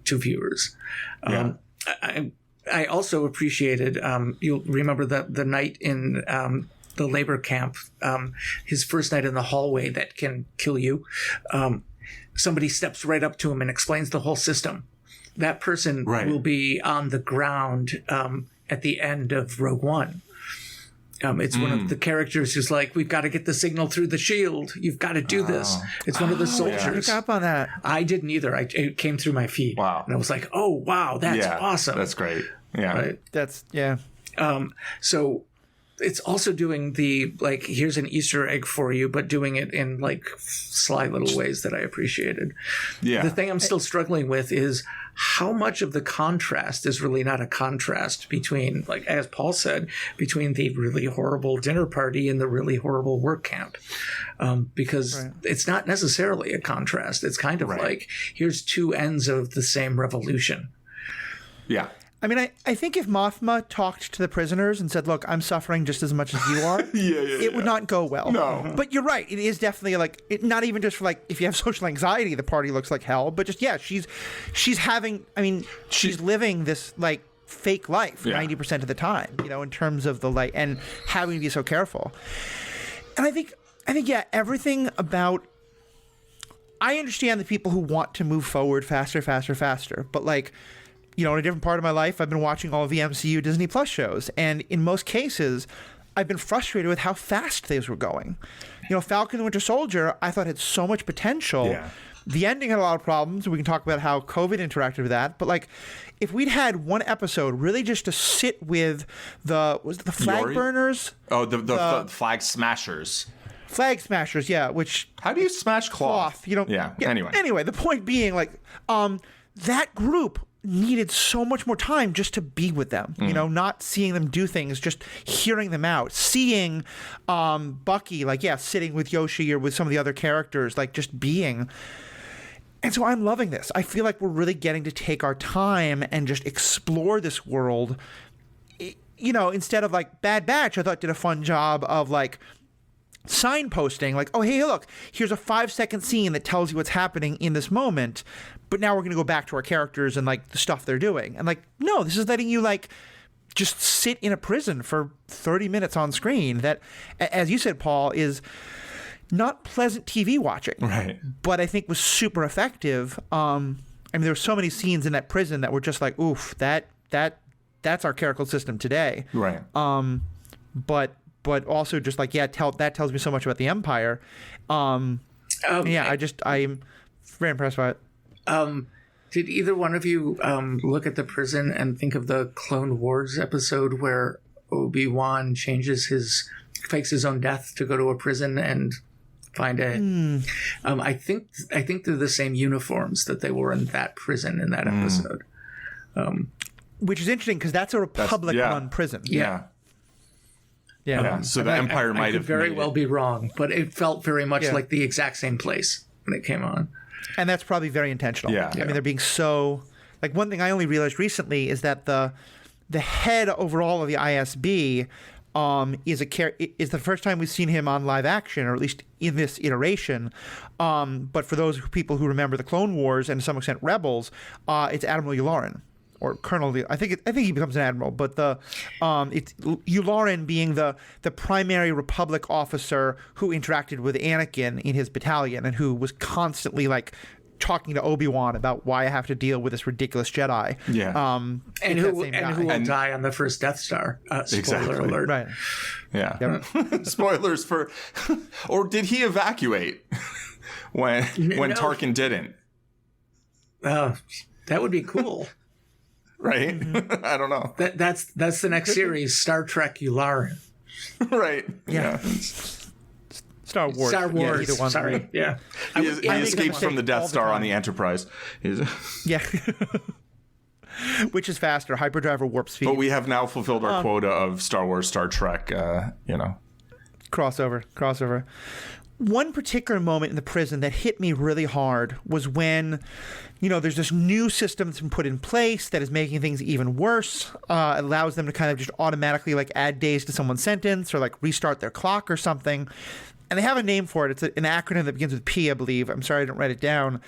viewers. I also appreciated, you'll remember the night in the labor camp, his first night in the hallway that can kill you. Somebody steps right up to him and explains the whole system. That person will be on the ground at the end of Rogue One. It's one of the characters who's we've got to get the signal through the shield. You've got to do this. It's one of the soldiers. I pick up on that. I didn't either. It came through my feed. Wow. And I was like, oh, wow, that's awesome. That's great. Yeah. Right? That's, yeah. So it's also doing the, here's an Easter egg for you, but doing it in, sly little ways that I appreciated. Yeah. The thing I'm still struggling with is how much of the contrast is really not a contrast between, as Paul said, between the really horrible dinner party and the really horrible work camp. Because it's not necessarily a contrast. It's kind of here's two ends of the same revolution. Yeah. I mean, I think if Mothma talked to the prisoners and said, look, I'm suffering just as much as you are, it would not go well. No. But you're right. It is definitely like, not even just for like, if you have social anxiety, the party looks like hell, but just, yeah, she's having, I mean, she's living this like fake life 90% of the time, you know, in terms of the like, and having to be so careful. And I think, yeah, everything about, I understand the people who want to move forward faster, but like, you know, in a different part of my life, I've been watching all of the MCU Disney Plus shows. And in most cases, I've been frustrated with how fast things were going. You know, Falcon and Winter Soldier, I thought had so much potential. Yeah. The ending had a lot of problems. We can talk about how COVID interacted with that. But like, if we'd had one episode really just to sit with the flag burners? Oh, the flag smashers. Flag smashers, yeah. Which, how do you smash cloth? You know. Yeah. Anyway, the point being, like, that group needed so much more time just to be with them, you know, not seeing them do things, just hearing them out, seeing Bucky, like, yeah, sitting with Yoshi or with some of the other characters, like just being. And so I'm loving this. I feel like we're really getting to take our time and just explore this world. You know, instead of like Bad Batch, I thought did a fun job of like signposting, like, oh, hey, look, here's a 5-second scene that tells you what's happening in this moment. But now we're going to go back to our characters and like the stuff they're doing. And like, no, this is letting you like just sit in a prison for 30 minutes on screen that, as you said, Paul, is not pleasant TV watching. Right. But I think was super effective. I mean, there were so many scenes in that prison that were just like, oof, that's our character system today. Right. But also just like, yeah, that tells me so much about the Empire. I'm very impressed by it. Did either one of you look at the prison and think of the Clone Wars episode where Obi-Wan fakes his own death to go to a prison and find a... I think they're the same uniforms that they wore in that prison in that episode. Which is interesting because that's a Republic-run prison. Yeah. So the Empire might have very well be wrong, but it felt very much like the exact same place when it came on. And that's probably very intentional. Yeah. I mean, they're being so... Like, one thing I only realized recently is that the head overall of the ISB is the first time we've seen him on live action, or at least in this iteration. But for those people who remember the Clone Wars and to some extent Rebels, it's Admiral Yularen. Or Colonel, I think he becomes an admiral, but it's Yularen being the primary Republic officer who interacted with Anakin in his battalion and who was constantly like talking to Obi-Wan about why I have to deal with this ridiculous Jedi. Yeah, and who will die on the first Death Star? Spoiler alert! Right. Yeah. Yep. Spoilers for, or did he evacuate when Tarkin didn't? That would be cool. Right? I don't know. That's the next series, Star Trek Yularen. Right. Yeah. Star Wars. Yeah, sorry. Yeah. He escapes from the Death Star on the Enterprise. Yeah. Which is faster, hyperdrive or warp speed. But we have now fulfilled our quota of Star Wars, Star Trek, Crossover. One particular moment in the prison that hit me really hard was when, you know, there's this new system that's been put in place that is making things even worse. Allows them to kind of just automatically like add days to someone's sentence or like restart their clock or something. And they have a name for it. It's an acronym that begins with P, I believe. I'm sorry I didn't write it down.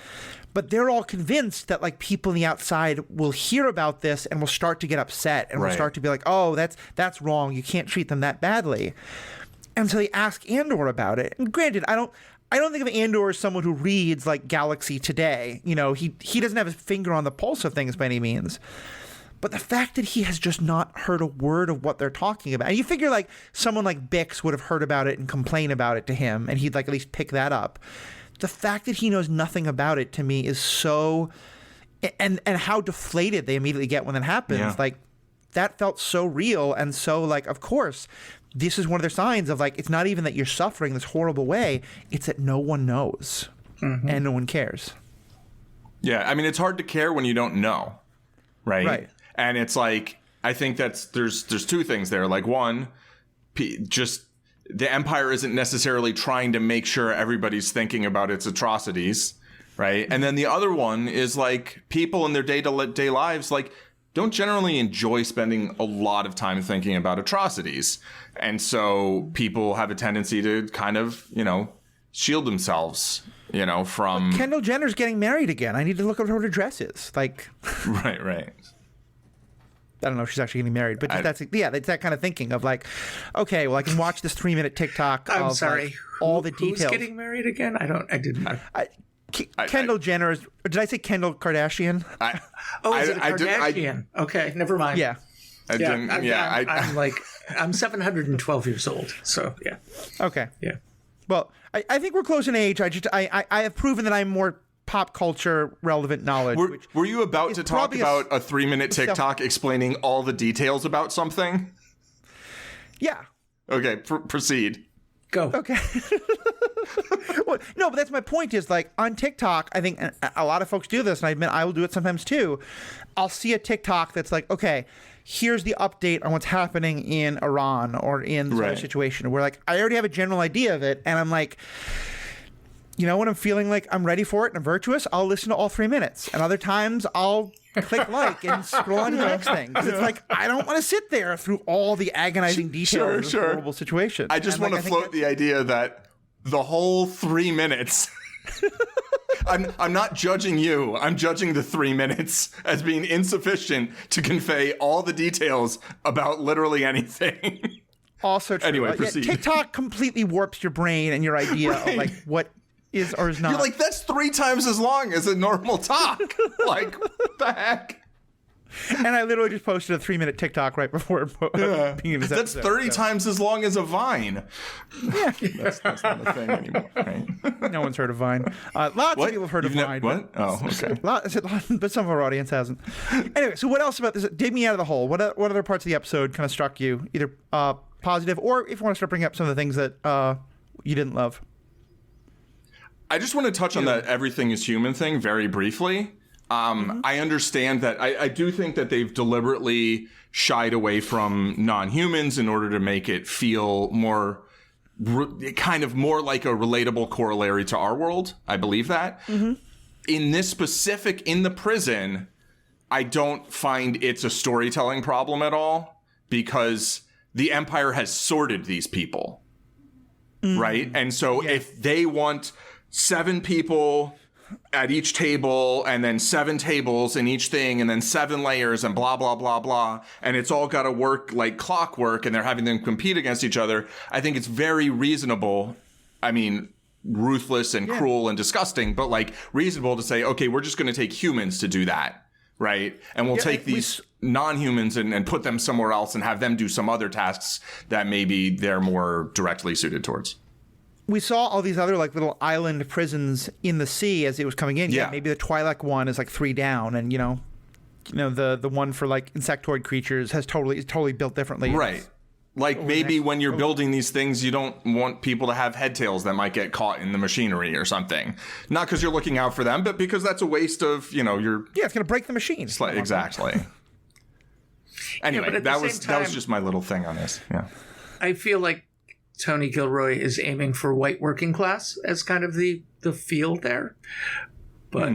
But they're all convinced that like people on the outside will hear about this and will start to get upset and will start to be like, oh, that's wrong. You can't treat them that badly. And so they ask Andor about it. And granted, I don't think of Andor as someone who reads like Galaxy Today. You know, he doesn't have his finger on the pulse of things by any means. But the fact that he has just not heard a word of what they're talking about. And you figure like someone like Bix would have heard about it and complain about it to him, and he'd like at least pick that up. The fact that he knows nothing about it to me is so... And how deflated they immediately get when that happens. Yeah. Like, that felt so real and so like, of course... This is one of their signs of like, it's not even that you're suffering this horrible way. It's that no one knows and no one cares. Yeah. I mean, it's hard to care when you don't know. Right. And it's like, I think there's two things there. Like one, just the Empire isn't necessarily trying to make sure everybody's thinking about its atrocities. Right. And then the other one is like people in their day-to-day lives, like don't generally enjoy spending a lot of time thinking about atrocities. And so people have a tendency to kind of, shield themselves, from... Kendall Jenner's getting married again. I need to look at what her dress is. Like... Right. I don't know if she's actually getting married, but it's that kind of thinking of like, okay, well, I can watch this 3-minute TikTok I'm of sorry. like, all the details. Who's getting married again? I did not. Kendall Jenner is... Did I say Kendall Kardashian? Is it a Kardashian? Okay, never mind. Yeah. I'm 712 years old, so yeah. Okay. Yeah. Well, I think we're close in age. I have proven that I'm more pop culture relevant knowledge. Were you about to talk about a 3-minute TikTok explaining all the details about something? Yeah. Okay, proceed. Go. Okay. Well, no, but that's my point is like on TikTok, I think a lot of folks do this, and I admit I will do it sometimes too. I'll see a TikTok that's like, okay, here's the update on what's happening in Iran or in this other situation where like I already have a general idea of it, and I'm like, when I'm feeling like I'm ready for it and I'm virtuous, I'll listen to all 3 minutes. And other times I'll click like and scroll on to the next thing. Because it's like, I don't want to sit there through all the agonizing details of this horrible situation. I just want to float the idea that the whole 3 minutes... I'm not judging you. I'm judging the 3 minutes as being insufficient to convey all the details about literally anything. Also true. Anyway, proceed. TikTok completely warps your brain and your idea of like what is or is not. You're like, that's 3 times as long as a normal talk. Like, what the heck? And I literally just posted a 3-minute TikTok right before being in this That's episode, 30 times as long as a Vine. Yeah. That's not a thing anymore, right? No one's heard of Vine. Lots of people have heard of Vine. What? Oh, okay. But some of our audience hasn't. Anyway, so what else about this? Dig me out of the hole. What other parts of the episode kind of struck you, either positive or if you want to start bringing up some of the things that you didn't love? I just want to touch on that everything is human thing very briefly. I understand that. I do think that they've deliberately shied away from non-humans in order to make it feel more, kind of more like a relatable corollary to our world. I believe that. Mm-hmm. In this specific, in the prison, I don't find it's a storytelling problem at all because the Empire has sorted these people, right? And so if they want 7 people at each table and then 7 tables in each thing and then 7 layers and blah, blah, blah, blah. And it's all got to work like clockwork and they're having them compete against each other. I think it's very reasonable. I mean, ruthless and cruel and disgusting, but like reasonable to say, okay, we're just going to take humans to do that. Right. And we'll take these non-humans and put them somewhere else and have them do some other tasks that maybe they're more directly suited towards. We saw all these other like little island prisons in the sea as it was coming in. Yeah, maybe the Twi'lek one is like 3 down, and the one for like insectoid creatures is totally built differently. Right. Like maybe when you're building these things, you don't want people to have head tails that might get caught in the machinery or something. Not because you're looking out for them, but because that's a waste of your. Yeah, it's going to break the machine. Exactly. Anyway, that was just my little thing on this. Yeah. I feel like Tony Gilroy is aiming for white working class as kind of the feel there. But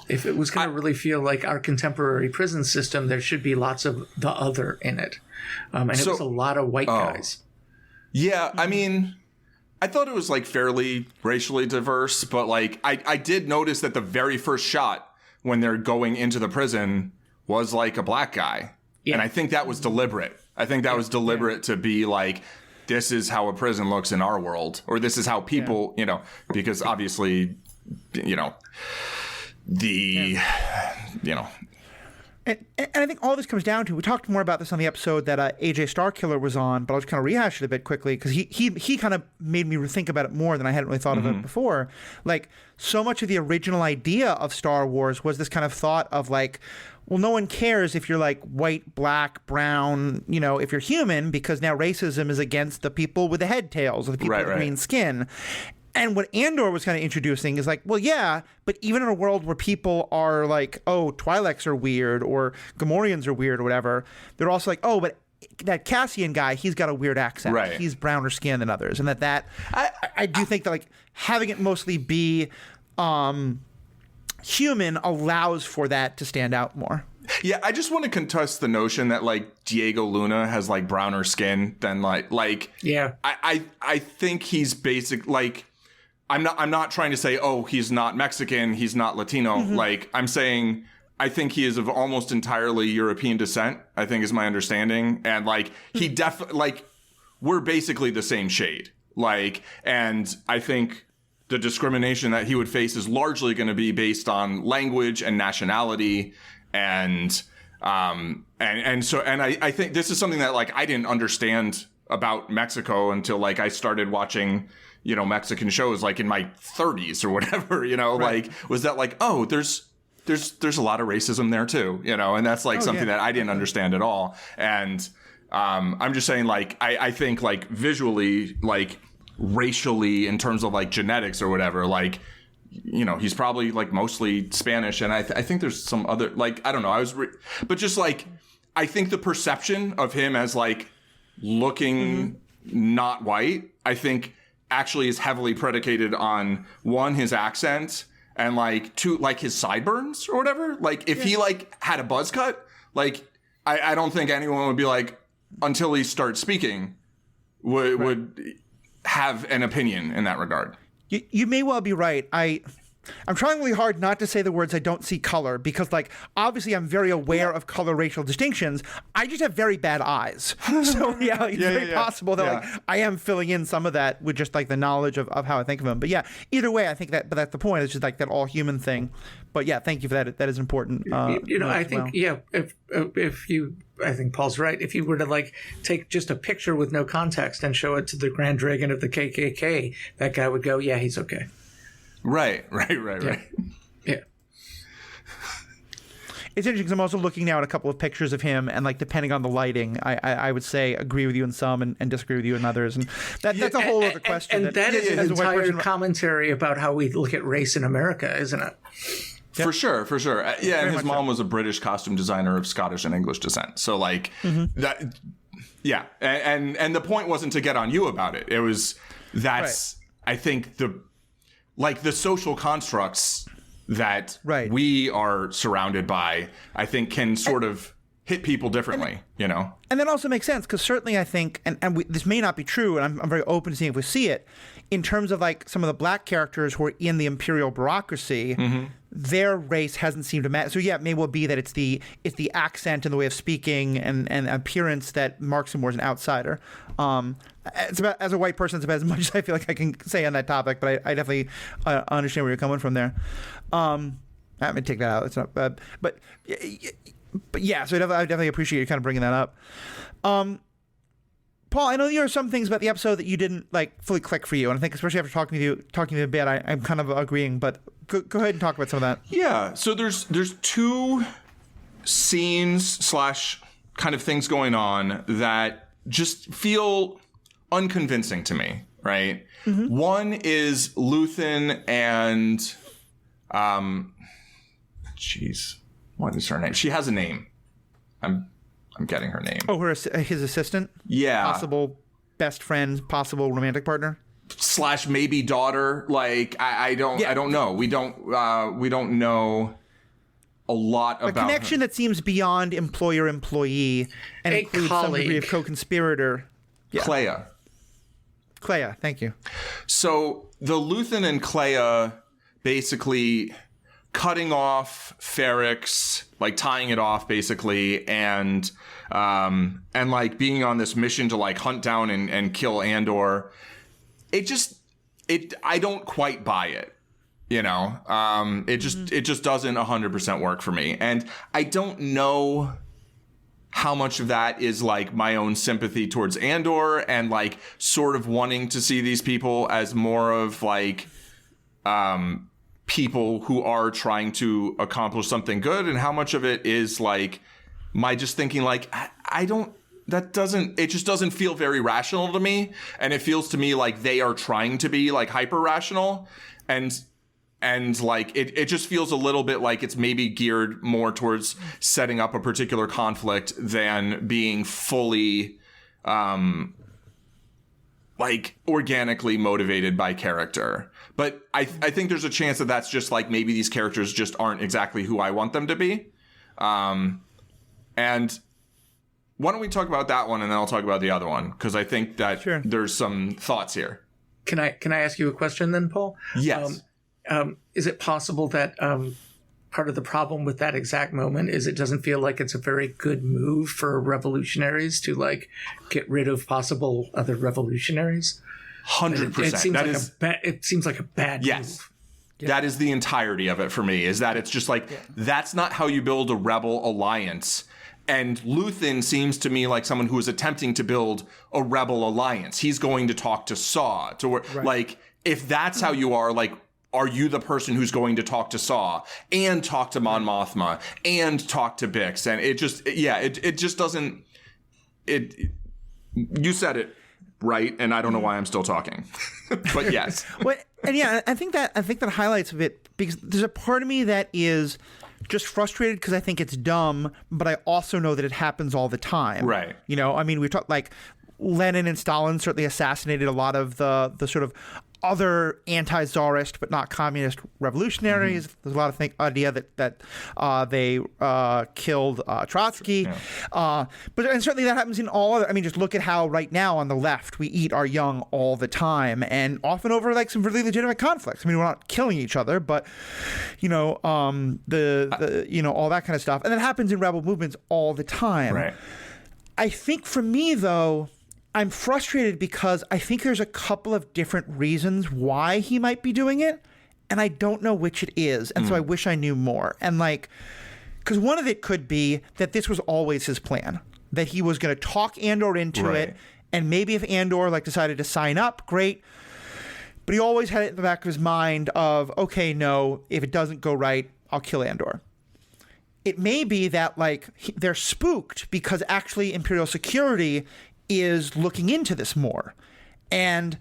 if it was going to really feel like our contemporary prison system, there should be lots of the other in it. And it was a lot of white guys. Yeah, I mean, I thought it was like fairly racially diverse, but like I did notice that the very first shot when they're going into the prison was like a black guy. Yeah. And I think that was deliberate. I think that was deliberate to be like, this is how a prison looks in our world, or this is how people, because obviously, And I think all this comes down to, we talked more about this on the episode that AJ Starkiller was on, but I'll just kind of rehash it a bit quickly because he kind of made me think about it more than I hadn't really thought of it before. Like, so much of the original idea of Star Wars was this kind of thought of like, well, no one cares if you're like white, black, brown, if you're human, because now racism is against the people with the head tails or the people with green skin. And what Andor was kind of introducing is like, well, yeah, but even in a world where people are like, oh, Twi'leks are weird or Gamorreans are weird or whatever, they're also like, oh, but that Cassian guy, he's got a weird accent. Right. He's browner skin than others. And I do think that like having it mostly be human allows for that to stand out more. Yeah, I just want to contest the notion that like Diego Luna has like browner skin than yeah. I think he's basic. Like I'm not trying to say, oh, he's not Mexican, he's not Latino. Like I'm saying I think he is of almost entirely European descent, I think is my understanding. And like he definitely like we're basically the same shade. Like, and I think the discrimination that he would face is largely going to be based on language and nationality. And so I think this is something that like I didn't understand about Mexico until like I started watching, you know, Mexican shows like in my 30s or whatever, you know, like was that like, oh, there's a lot of racism there too, you know, and that's like something that I didn't understand at all. And I'm just saying like I think like visually, like racially in terms of like genetics or whatever, like, you know, he's probably like mostly Spanish. And I think there's some other, like, I don't know. But just like, I think the perception of him as like looking not white, I think actually is heavily predicated on one, his accent, and like two, like his sideburns or whatever. Like if he like had a buzz cut, like I don't think anyone would be like, until he starts speaking, would have an opinion in that regard. You may well be right. I'm trying really hard not to say the words I don't see color because, like, obviously I'm very aware of color racial distinctions. I just have very bad eyes. So, yeah, it's very possible that, like, I am filling in some of that with just, like, the knowledge of how I think of him. But, yeah, either way, I think but that's the point. It's just, like, that all-human thing. But, yeah, thank you for that. That is important. You know, I think, if you... I think Paul's right. If you were to like take just a picture with no context and show it to the Grand Dragon of the KKK, that guy would go, yeah, he's okay. Right. Yeah. It's interesting because I'm also looking now at a couple of pictures of him, and like depending on the lighting, I would say agree with you in some and disagree with you in others, and that's a whole other question. And that is an entire commentary about how we look at race in America, isn't it? Yep. For sure. Yeah, and his mom was a British costume designer of Scottish and English descent. So like that, yeah. And the point wasn't to get on you about it. It was I think the social constructs that we are surrounded by, I think can sort of hit people differently, you know? And that also makes sense because certainly I think, this may not be true, and I'm very open to seeing if we see it, in terms of like some of the black characters who are in the imperial bureaucracy, their race hasn't seemed to matter. So yeah, it may well be that it's the accent and the way of speaking and appearance that marks him more as an outsider. It's about, as a white person, it's about as much as I feel like I can say on that topic, but I definitely understand where you're coming from there. I'm gonna take that out. It's not bad, but yeah. So I definitely appreciate you kind of bringing that up. Paul, I know there are some things about the episode that you didn't like fully click for you, and I think especially after talking to you a bit, I'm kind of agreeing. But go ahead and talk about some of that. Yeah. So there's two scenes / kind of things going on that just feel unconvincing to me. Right. One is Luthen and what is her name? She has a name. I'm getting her name. Oh, his assistant? Yeah. Possible best friend, possible romantic partner? / maybe daughter. Like, I don't know. We don't know a lot about a connection her. That seems beyond employer-employee and includes some degree of co-conspirator. Yeah. Clea, thank you. So the Luthen and Clea basically cutting off Ferrix, like tying it off basically, and like being on this mission to like hunt down and kill Andor. I don't quite buy it, you know? It just doesn't 100% work for me. And I don't know how much of that is like my own sympathy towards Andor and like sort of wanting to see these people as more of like, people who are trying to accomplish something good, and how much of it is like my just thinking like it just doesn't feel very rational to me, and it feels to me like they are trying to be like hyper rational, and like it just feels a little bit like it's maybe geared more towards setting up a particular conflict than being fully like organically motivated by character. But I think there's a chance that that's just like maybe these characters just aren't exactly who I want them to be. And why don't we talk about that one, and then I'll talk about the other one, because I think that there's some thoughts here. Can I ask you a question then, Paul? Yes. Is it possible that part of the problem with that exact moment is it doesn't feel like it's a very good move for revolutionaries to like get rid of possible other revolutionaries? 100%. It seems like a bad move. Yeah. That is the entirety of it for me, is that it's just like, that's not how you build a rebel alliance. And Luthen seems to me like someone who is attempting to build a rebel alliance. He's going to talk to Saw to where, like, if that's how you are, like, are you the person who's going to talk to Saw and talk to Mon Mothma and talk to Bix? And it just, it just doesn't, you said it right. And I don't know why I'm still talking, but yes. I think that highlights of it, because there's a part of me that is just frustrated because I think it's dumb, but I also know that it happens all the time. Right. You know, I mean, we talked like Lenin and Stalin certainly assassinated a lot of the sort of other anti-czarist but not communist revolutionaries. Mm-hmm. There's a lot of idea that they killed Trotsky. Yeah. And certainly that happens in all other. I mean, just look at how right now on the left we eat our young all the time, and often over like some really legitimate conflicts. I mean, we're not killing each other, but you know, the you know, all that kind of stuff, and that happens in rebel movements all the time. Right. I think for me though, I'm frustrated because I think there's a couple of different reasons why he might be doing it, and I don't know which it is. And so I wish I knew more. And like, because one of it could be that this was always his plan, that he was going to talk Andor into it, and maybe if Andor like decided to sign up, great. But he always had it in the back of his mind of, okay, no, if it doesn't go right, I'll kill Andor. It may be that like they're spooked because actually Imperial security is looking into this more, and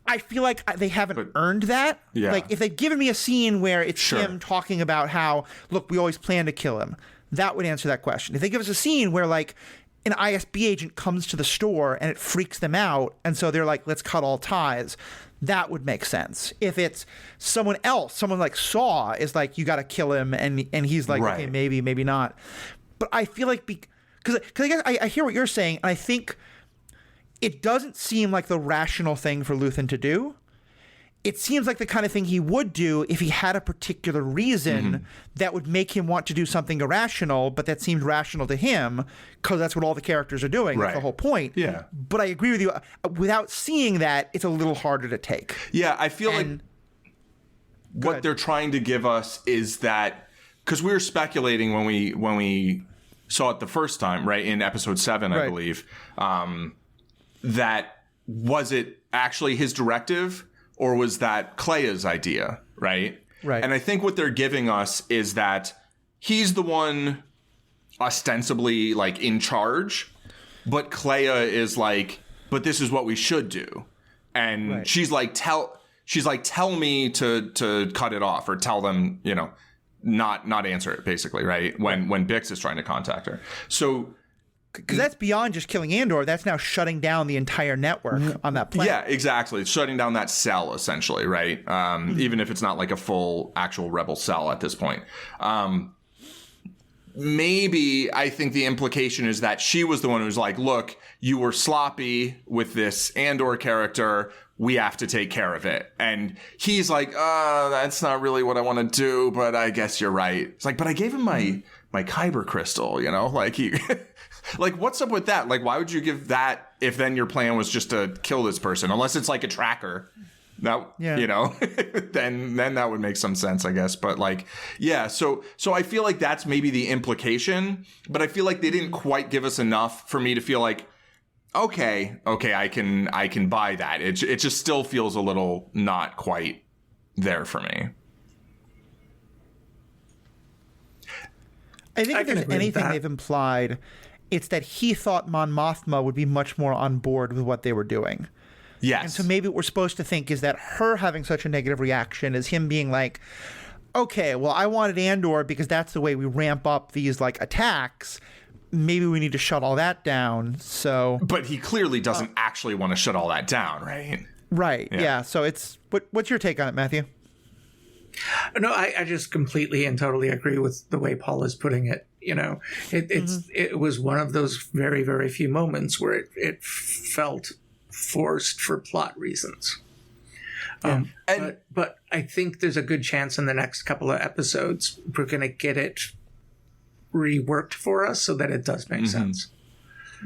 I feel like they haven't earned that. Yeah. Like if they'd given me a scene where it's him talking about how, look, we always plan to kill him, that would answer that question. If they give us a scene where like an ISB agent comes to the store and it freaks them out, and so they're like, let's cut all ties, that would make sense. If it's someone else, someone like Saw is like, you got to kill him, and he's like, okay, maybe not. But I feel like because I guess I hear what you're saying, and I think it doesn't seem like the rational thing for Luthen to do. It seems like the kind of thing he would do if he had a particular reason that would make him want to do something irrational, but that seemed rational to him because that's what all the characters are doing. That's the whole point. Yeah. But I agree with you. Without seeing that, it's a little harder to take. Yeah, I feel like what they're trying to give us is that, because we were speculating when we saw it the first time, right, in episode 7, I believe, that was it actually his directive, or was that Clea's idea, right? Right. And I think what they're giving us is that he's the one ostensibly like in charge, but Clea is like, but this is what we should do. And she's like, tell me to cut it off, or tell them, you know, not answer it, basically, right? When Bix is trying to contact her. So, because that's beyond just killing Andor. That's now shutting down the entire network on that planet. Yeah, exactly. It's shutting down that cell, essentially, right? Even if it's not like a full actual rebel cell at this point. Maybe I think the implication is that she was the one who's like, look, you were sloppy with this Andor character. We have to take care of it. And he's like, that's not really what I want to do, but I guess you're right. It's like, but I gave him my Kyber crystal, you know, like he, like, what's up with that? Like, why would you give that if then your plan was just to kill this person? Unless it's like a tracker. That, you know, then that would make some sense, I guess. But like, yeah, so I feel like that's maybe the implication, but I feel like they didn't quite give us enough for me to feel like, okay, I can buy that. It just still feels a little not quite there for me. I think if there's anything they've implied, it's that he thought Mon Mothma would be much more on board with what they were doing. Yes. And so maybe what we're supposed to think is that her having such a negative reaction is him being like, okay, well, I wanted Andor because that's the way we ramp up these like attacks. Maybe we need to shut all that down. So, but he clearly doesn't actually want to shut all that down, right? Right. Yeah. So it's what's your take on it, Matthew? No, I just completely and totally agree with the way Paul is putting it. It was one of those very, very few moments where it felt forced for plot reasons. But I think there's a good chance in the next couple of episodes we're going to get it reworked for us so that it does make sense.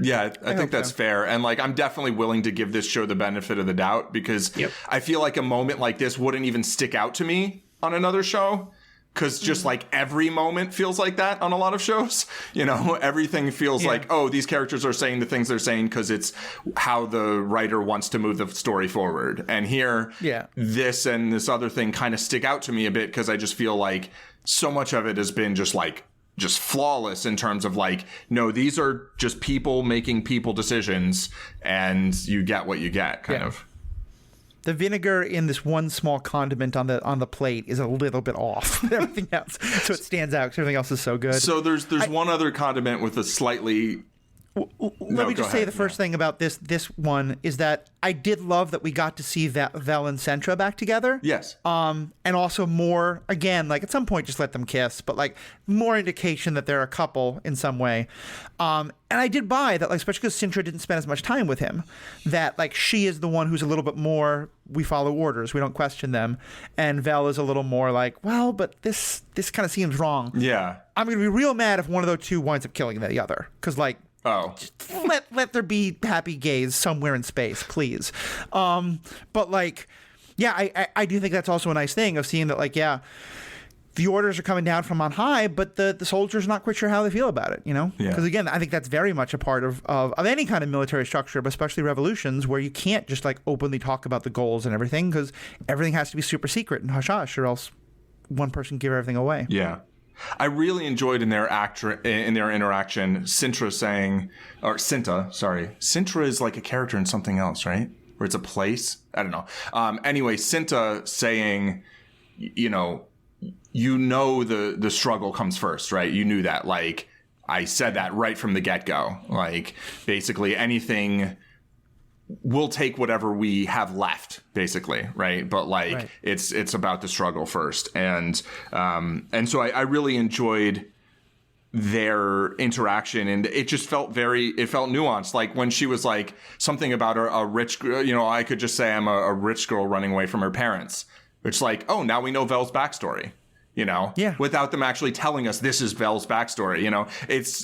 Yeah, I think that's fair. And I'm definitely willing to give this show the benefit of the doubt because I feel like a moment like this wouldn't even stick out to me on another show. Because just every moment feels like that on a lot of shows, everything feels like, oh, these characters are saying the things they're saying because it's how the writer wants to move the story forward. And here, this and this other thing kind of stick out to me a bit because I just feel like so much of it has been just flawless in terms of no, these are just people making people decisions and you get what you get kind of. The vinegar in this one small condiment on the plate is a little bit off than everything else, so it stands out because everything else is so good. So there's one other condiment with a slightly. Let me just say the first thing about this one is that I did love that we got to see Vel and Sentra back together. Yes. And also more, again, at some point just let them kiss, but more indication that they're a couple in some way. And I did buy that, especially because Sintra didn't spend as much time with him, that she is the one who's a little bit more, we follow orders, we don't question them. And Vel is a little more well, but this kind of seems wrong. Yeah. I'm going to be real mad if one of those two winds up killing the other. Because just let there be happy gays somewhere in space, please. But I do think that's also a nice thing of seeing that the orders are coming down from on high, but the soldiers are not quite sure how they feel about it, Because again, I think that's very much a part of any kind of military structure, but especially revolutions where you can't just openly talk about the goals and everything because everything has to be super secret and hush hush or else one person can give everything away. Yeah. I really enjoyed in their interaction, Sintra saying, or Cinta, sorry. Sintra is a character in something else, right? Where it's a place? I don't know. Anyway, Cinta saying, the struggle comes first, right? You knew that. I said that right from the get-go. Basically anything, we'll take whatever we have left, basically, right? But right. It's about the struggle first, and so I really enjoyed their interaction, and it just felt nuanced. When she was something about a rich, I could just say I'm a rich girl running away from her parents. It's oh, now we know Vel's backstory. Without them actually telling us this is Vel's backstory.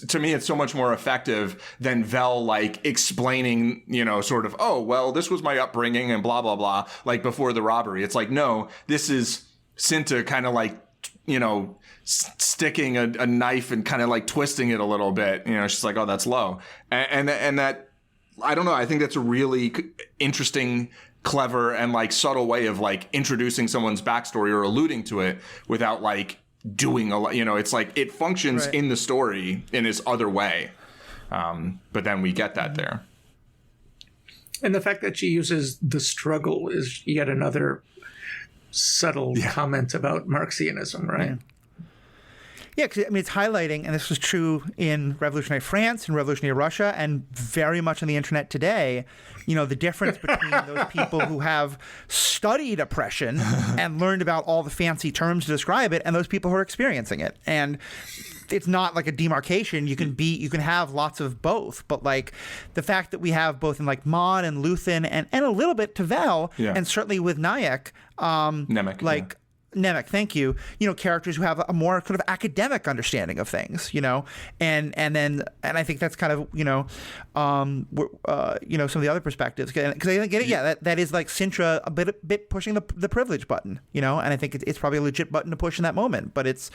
To me, it's so much more effective than Vel explaining, sort of, oh, well, this was my upbringing and blah, blah, blah, before the robbery. It's no, this is Cinta kind of sticking a knife and kind of twisting it a little bit. She's oh, that's low. And that, I don't know, I think that's a really interesting, clever and subtle way of introducing someone's backstory or alluding to it without doing a lot. It's it functions in the story in this other way, but then we get that there. And the fact that she uses the struggle is yet another subtle comment about Marxianism, right? Yeah, because it's highlighting, and this was true in revolutionary France and revolutionary Russia, and very much on the internet today, the difference between those people who have studied oppression and learned about all the fancy terms to describe it, and those people who are experiencing it. And it's not a demarcation. You can have lots of both, but the fact that we have both in Mon and Luthen and a little bit to Vel, and certainly with Nyack, Nemec, Nemec, thank you. Characters who have a more kind of academic understanding of things, and I think that's kind of some of the other perspectives, because I think that is Sintra a bit pushing the privilege button, and I think it's probably a legit button to push in that moment, but it's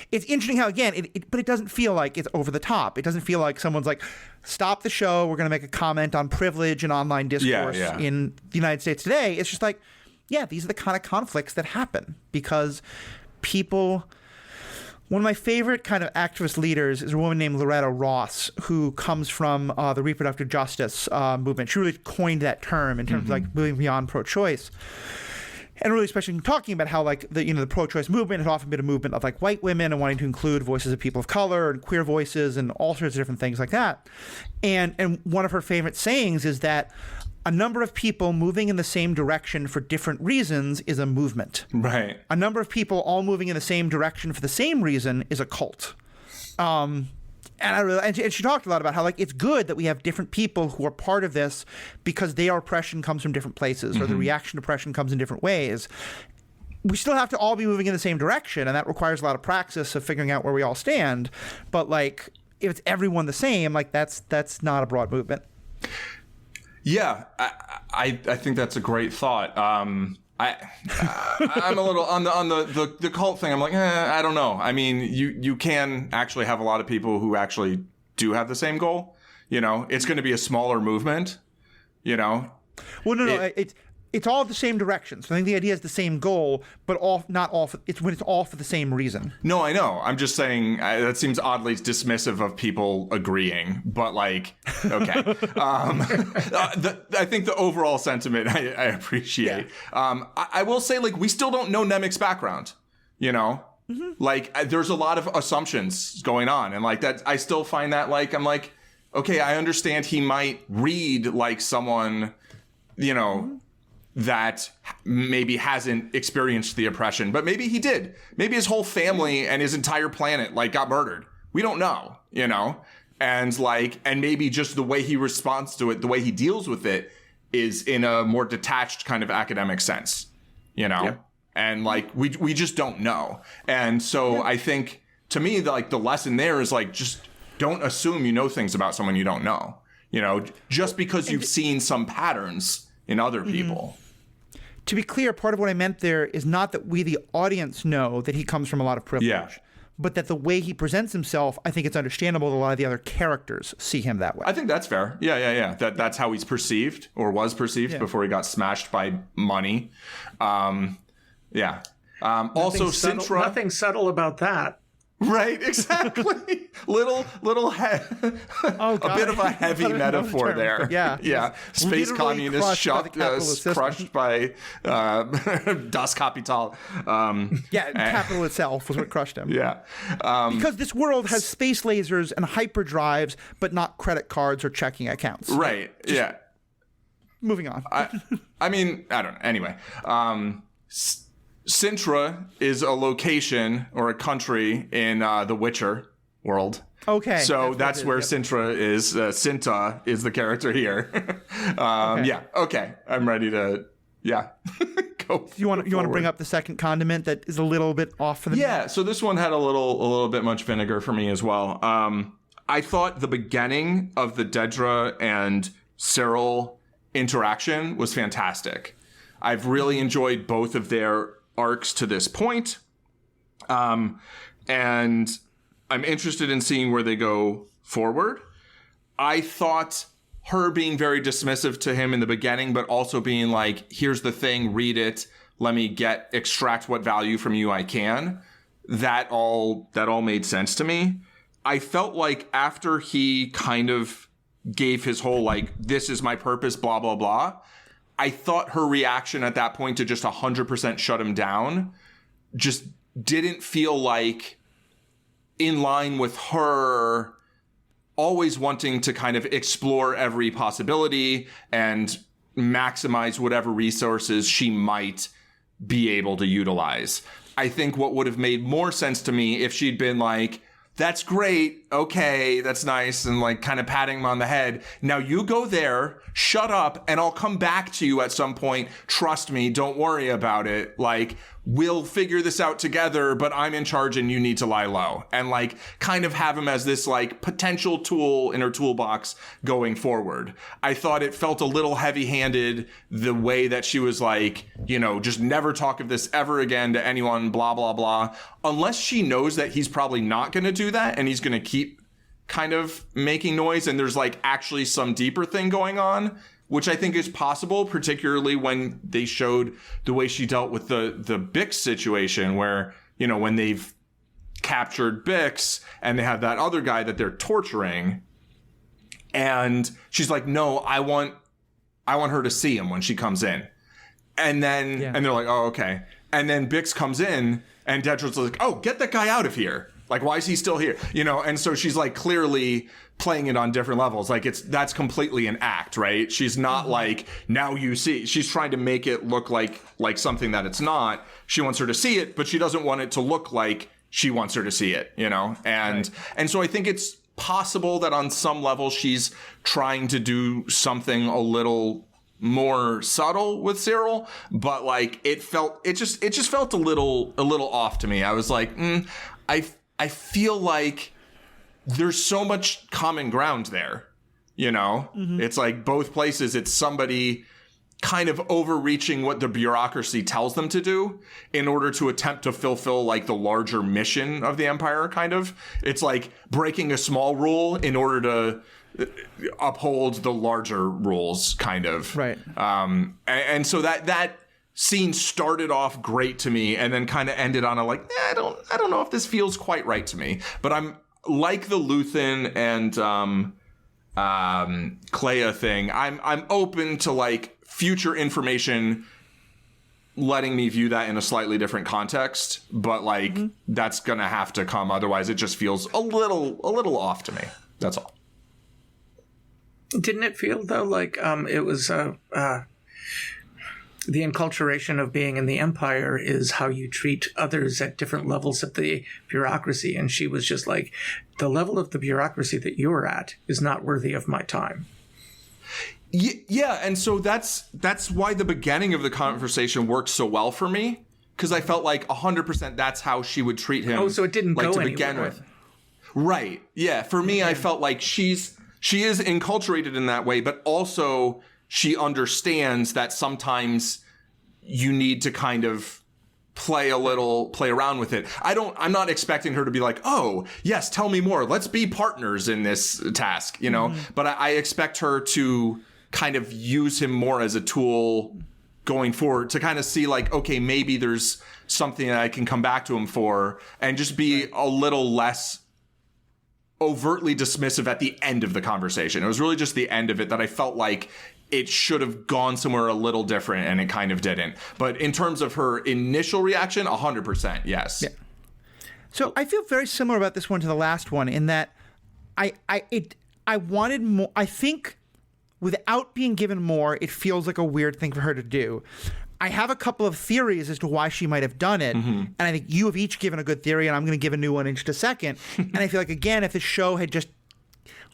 interesting how but it doesn't feel like it's over the top. It doesn't feel like someone's stop the show, we're going to make a comment on privilege and online discourse in the United States today. It's just these are the kind of conflicts that happen because people. One of my favorite kind of activist leaders is a woman named Loretta Ross, who comes from the reproductive justice movement. She really coined that term in terms of moving beyond pro-choice. And really, especially talking about how the pro-choice movement has often been a movement of white women and wanting to include voices of people of color and queer voices and all sorts of different things like that. And one of her favorite sayings is that A number of people moving in the same direction for different reasons is a movement. Right. A number of people all moving in the same direction for the same reason is a cult. And she talked a lot about how like it's good that we have different people who are part of this because their oppression comes from different places or the reaction to oppression comes in different ways. We still have to all be moving in the same direction, and that requires a lot of praxis of figuring out where we all stand. But like if it's everyone the same, like that's not a broad movement. Yeah, I think that's a great thought. I'm a little on the cult thing. I'm like, I don't know. I mean, you can actually have a lot of people who actually do have the same goal. You know, it's going to be a smaller movement. You know. Well, no, it's all the same direction. So I think the idea is the same goal, but it's when it's all for the same reason. No, I know. I'm just saying that seems oddly dismissive of people agreeing, but like, okay. I think the overall sentiment I appreciate. Yeah. I will say, like, we still don't know Nemec's background, you know? Like, there's a lot of assumptions going on. And like that, I still find that like, I'm like, okay, I understand he might read like someone, you know, that maybe hasn't experienced the oppression, but maybe he did. Maybe his whole family and his entire planet like got murdered. We don't know, you know? And like, and maybe just the way he responds to it, the way he deals with it is in a more detached kind of academic sense, you know? Yeah. And like, we just don't know. And so I think to me, like the lesson there is like, just don't assume you know things about someone you don't know, you know, just because you've seen some patterns in other people. To be clear, part of what I meant there is not that we, the audience, know that he comes from a lot of privilege, but that the way he presents himself, I think it's understandable that a lot of the other characters see him that way. I think that's fair. Yeah. That's how he's perceived or was perceived before he got smashed by money. Also, Sintra. Nothing subtle about that. Right, exactly. little a bit of a heavy metaphor there. Yeah. Space communist crushed by Das Kapital. Capital itself was what crushed him. Yeah, because this world has space lasers and hyperdrives, but not credit cards or checking accounts. Right. Moving on. I mean, I don't know. Anyway. Sintra is a location or a country in the Witcher world. Okay. So that's where Sintra is. Cinta is the character here. Okay. Yeah. Okay. I'm ready to. Yeah. Go. You want to bring up the second condiment that is a little bit off for the. Yeah. So this one had a little bit much vinegar for me as well. I thought the beginning of the Dedra and Cyril interaction was fantastic. I've really enjoyed both of their arcs to this point. And I'm interested in seeing where they go forward. I thought her being very dismissive to him in the beginning, but also being like, here's the thing, read it. Let me extract what value from you I can. That all made sense to me. I felt like after he kind of gave his whole, like, this is my purpose, blah, blah, blah, I thought her reaction at that point to just 100% shut him down just didn't feel like in line with her always wanting to kind of explore every possibility and maximize whatever resources she might be able to utilize. I think what would have made more sense to me if she'd been like, that's great. Okay, that's nice. And like kind of patting him on the head. Now you go there, shut up, and I'll come back to you at some point. Trust me. Don't worry about it. Like, we'll figure this out together, but I'm in charge and you need to lie low. And like kind of have him as this like potential tool in her toolbox going forward. I thought it felt a little heavy-handed the way that she was like, you know, just never talk of this ever again to anyone, blah, blah, blah. Unless she knows that he's probably not going to do that and he's going to keep kind of making noise and there's like actually some deeper thing going on, which I think is possible, particularly when they showed the way she dealt with the Bix situation where, you know, when they've captured Bix and they have that other guy that they're torturing and she's like, no, I want her to see him when she comes in. And then, and they're like, oh, okay. And then Bix comes in and Dedra's like, oh, get that guy out of here. Like, why is he still here? And so she's like clearly playing it on different levels. Like that's completely an act, right? She's not like, now you see. She's trying to make it look like something that it's not. She wants her to see it, but she doesn't want it to look like she wants her to see it, And so I think it's possible that on some level she's trying to do something a little more subtle with Cyril, but like it just felt a little off to me. I was like, I feel like there's so much common ground there, It's like both places. It's somebody kind of overreaching what the bureaucracy tells them to do in order to attempt to fulfill like the larger mission of the empire. Kind of, it's like breaking a small rule in order to uphold the larger rules, kind of. Right. And so that scene started off great to me and then kind of ended on a like, I don't know if this feels quite right to me. But I'm like the Luthen and Clea thing. I'm open to like future information letting me view that in a slightly different context, but like that's gonna have to come, otherwise it just feels a little off to me. That's all. Didn't it feel though like it was the enculturation of being in the empire is how you treat others at different levels of the bureaucracy, and she was just like, the level of the bureaucracy that you're at is not worthy of my time. Yeah, and so that's why the beginning of the conversation worked so well for me, because I felt like 100% that's how she would treat him. Oh, so it didn't like, go to anywhere. begin with. Right. Yeah. For me, I felt like she is enculturated in that way, but also she understands that sometimes you need to kind of play around with it. I'm not expecting her to be like, oh, yes, tell me more. Let's be partners in this task, but I expect her to kind of use him more as a tool going forward to kind of see like, okay, maybe there's something that I can come back to him for, and just be a little less overtly dismissive at the end of the conversation. It was really just the end of it that I felt like it should have gone somewhere a little different, and it kind of didn't. But in terms of her initial reaction, 100%, yes. Yeah. So I feel very similar about this one to the last one in that I wanted more. I think without being given more, it feels like a weird thing for her to do. I have a couple of theories as to why she might have done it, and I think you have each given a good theory, and I'm going to give a new one in just a second. And I feel like, again, if the show had just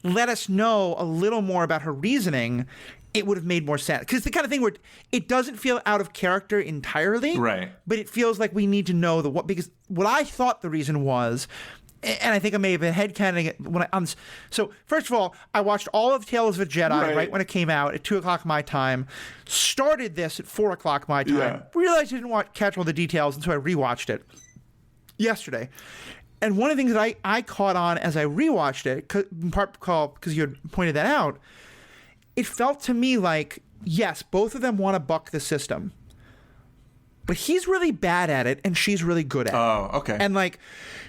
let us know a little more about her reasoning, it would have made more sense. Because it's the kind of thing where it doesn't feel out of character entirely, right? But it feels like we need to know because what I thought the reason was, and I think I may have been headcanoning it when so first of all, I watched all of Tales of a Jedi right when it came out at 2:00 my time, started this at 4:00 my time, realized I didn't catch all the details, and so I rewatched it yesterday. And one of the things that I caught on as I rewatched it, in part because you had pointed that out, it felt to me like, yes, both of them want to buck the system, but he's really bad at it and she's really good at it. Oh, okay. And like,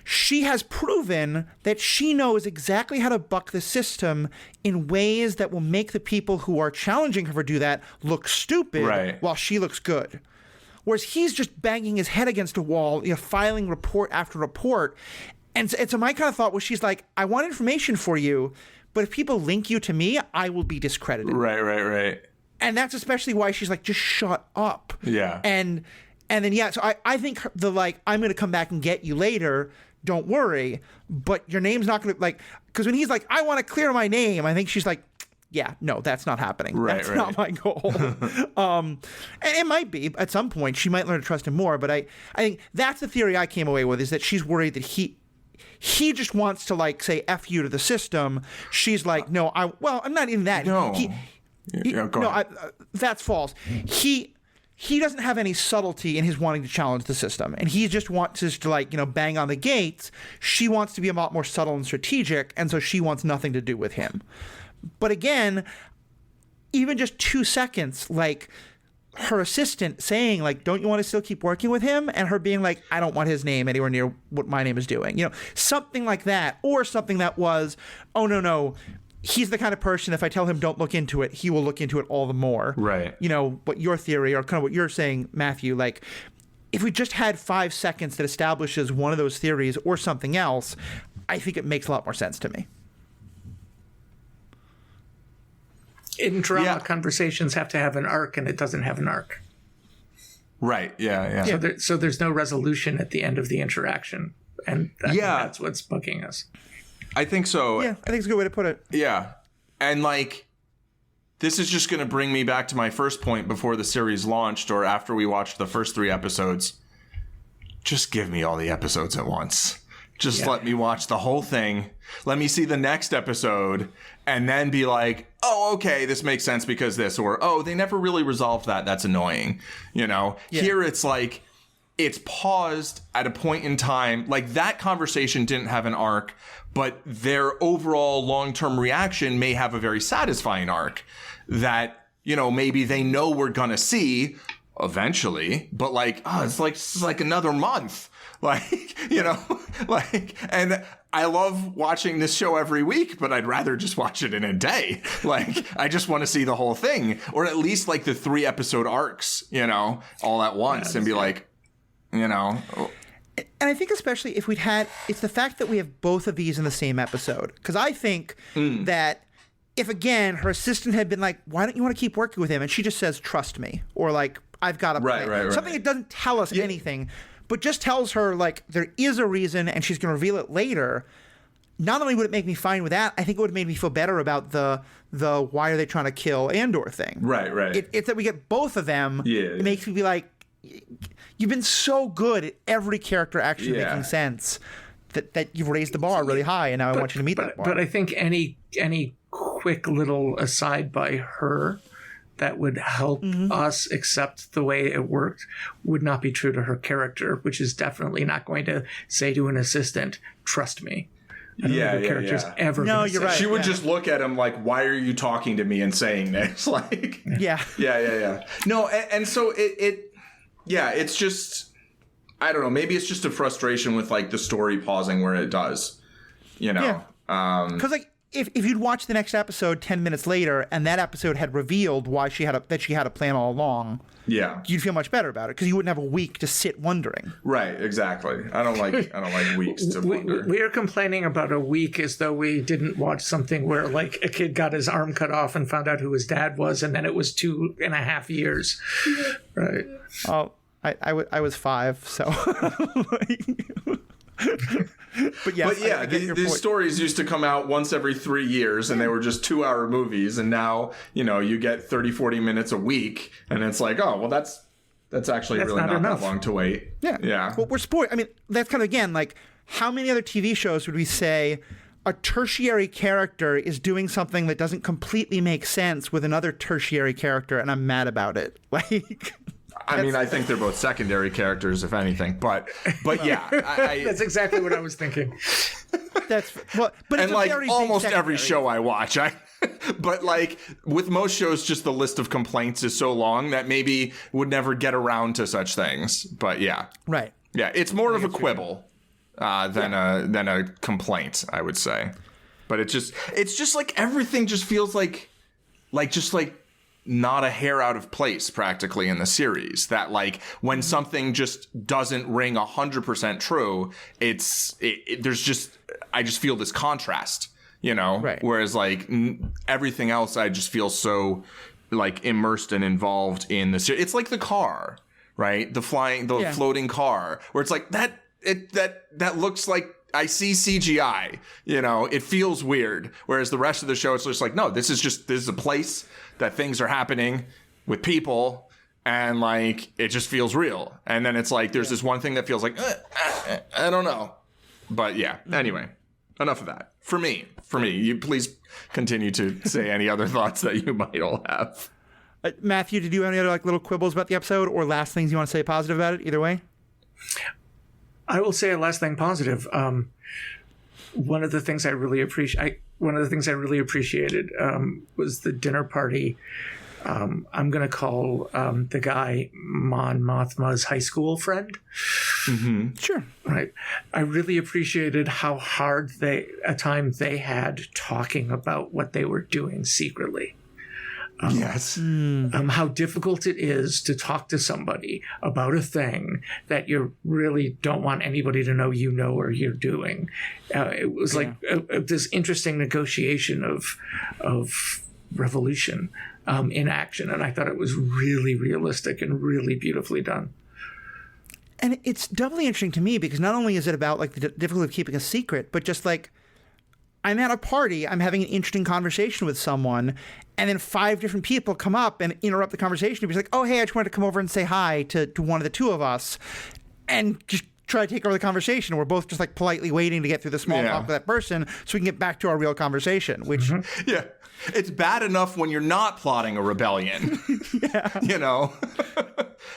she has proven that she knows exactly how to buck the system in ways that will make the people who are challenging her to do that look stupid while she looks good. Whereas he's just banging his head against a wall, filing report after report. And so my kind of thought was, she's like, I want information for you, but if people link you to me, I will be discredited. Right. And that's especially why she's like, just shut up. Yeah. And then, so I think I'm going to come back and get you later, don't worry, but your name's not going to, because when he's like, I want to clear my name, I think she's like, yeah, no, that's not happening. That's not my goal. And it might be at some point. She might learn to trust him more. But I think that's the theory I came away with, is that she's worried that he just wants to say F you to the system. She's like, no, I'm not in that. No. Go ahead. That's false. He doesn't have any subtlety in his wanting to challenge the system, and he just wants to bang on the gates. She wants to be a lot more subtle and strategic, and so she wants nothing to do with him. But again, even just 2 seconds, her assistant saying, don't you want to still keep working with him? And her being like, I don't want his name anywhere near what my name is doing. Something like that. Or something that was, oh, no, he's the kind of person, if I tell him don't look into it, he will look into it all the more. Right. But your theory, or kind of what you're saying, Matthew, if we just had 5 seconds that establishes one of those theories or something else, I think it makes a lot more sense to me. In drama, conversations have to have an arc, and it doesn't have an arc. Right. Yeah. So there's no resolution at the end of the interaction, and that's what's bugging us. I think so. Yeah, I think it's a good way to put it. Yeah. And like, this is just going to bring me back to my first point before the series launched or after we watched the first 3 episodes. Just give me all the episodes at once. Just let me watch the whole thing. Let me see the next episode and then be like, oh, okay, this makes sense because this, or, oh, they never really resolved that. That's annoying. You know, here it's like, it's paused at a point in time. Like, that conversation didn't have an arc, but their overall long-term reaction may have a very satisfying arc that, you know, maybe they know we're gonna see eventually, but like, oh, it's like another month. Like, you know, like, and I love watching this show every week, but I'd rather just watch it in a day. Like, I just want to see the whole thing, or at least like the 3 episode arcs, you know, all at once and be like, you know. And I think especially if it's the fact that we have both of these in the same episode. Because I think that if, again, her assistant had been like, why don't you want to keep working with him? And she just says, trust me. Or like, I've got a plan. Right. Something that doesn't tell us anything, but just tells her, like, there is a reason and she's going to reveal it later. Not only would it make me fine with that, I think it would have made me feel better about the why are they trying to kill Andor thing. Right. It's that we get both of them. It makes me be like, you've been so good at every character actually making sense that you've raised the bar really high, and now I want you to meet that bar. But I think any quick little aside by her that would help us accept the way it worked would not be true to her character, which is definitely not going to say to an assistant, trust me. I don't think her character's ever. No, you're right. She would just look at him like, why are you talking to me and saying this? Like, Yeah. No, and so it's just, I don't know, maybe it's just a frustration with like the story pausing where it does, you know. Because like if you'd watch the next episode 10 minutes later and that episode had revealed why she had a plan all along, you'd feel much better about it because you wouldn't have a week to sit wondering. Right, exactly. I don't like weeks to wonder. We are complaining about a week as though we didn't watch something where like a kid got his arm cut off and found out who his dad was, and then it was 2.5 years. Right. Oh, I was 5, so. But yeah, these stories used to come out once every 3 years and they were just 2-hour movies, and now, you know, you get 30-40 minutes a week and it's like, oh well, that's actually really not that long to wait. Well, we're spoiled. I mean, that's kind of, again, like, how many other TV shows would we say a tertiary character is doing something that doesn't completely make sense with another tertiary character and I'm mad about it? Like, I mean, I think they're both secondary characters, if anything. But yeah, that's exactly what I was thinking. But and it's like almost secondary. every show I watch, but like with most shows, just the list of complaints is so long that maybe would never get around to such things. But yeah, it's more of a quibble than a complaint, I would say. But it's just like everything just feels like not a hair out of place practically in the series. That like when something just doesn't ring 100% true, I just feel this contrast, you know? Right. Whereas like everything else, I just feel so like immersed and involved in the series. It's like the car, right? The floating car, where it's like that looks like I see CGI, you know, it feels weird. Whereas the rest of the show, it's just like, no, this is a place that things are happening with people, and like it just feels real. And then it's like there's this one thing that feels like I don't know, but yeah. Anyway, enough of that for me. You please continue to say any other thoughts that you might all have. Matthew, did you have any other like little quibbles about the episode or last things you want to say positive about it? Either way. I will say a last thing positive. One of the things I really appreciated was the dinner party. I'm going to call the guy Mon Mothma's high school friend. Mm-hmm. Sure. Right. I really appreciated how hard a time they had talking about what they were doing secretly. Yes. How difficult it is to talk to somebody about a thing that you really don't want anybody to know or you're doing. It was like this interesting negotiation of revolution in action. And I thought it was really realistic and really beautifully done. And it's doubly interesting to me because not only is it about like the difficulty of keeping a secret, but just like I'm at a party, I'm having an interesting conversation with someone, and then 5 different people come up and interrupt the conversation. He's like, oh, hey, I just wanted to come over and say hi to one of the two of us and just try to take over the conversation. We're both just like politely waiting to get through the small talk with that person so we can get back to our real conversation, which... Yeah. It's bad enough when you're not plotting a rebellion, you know?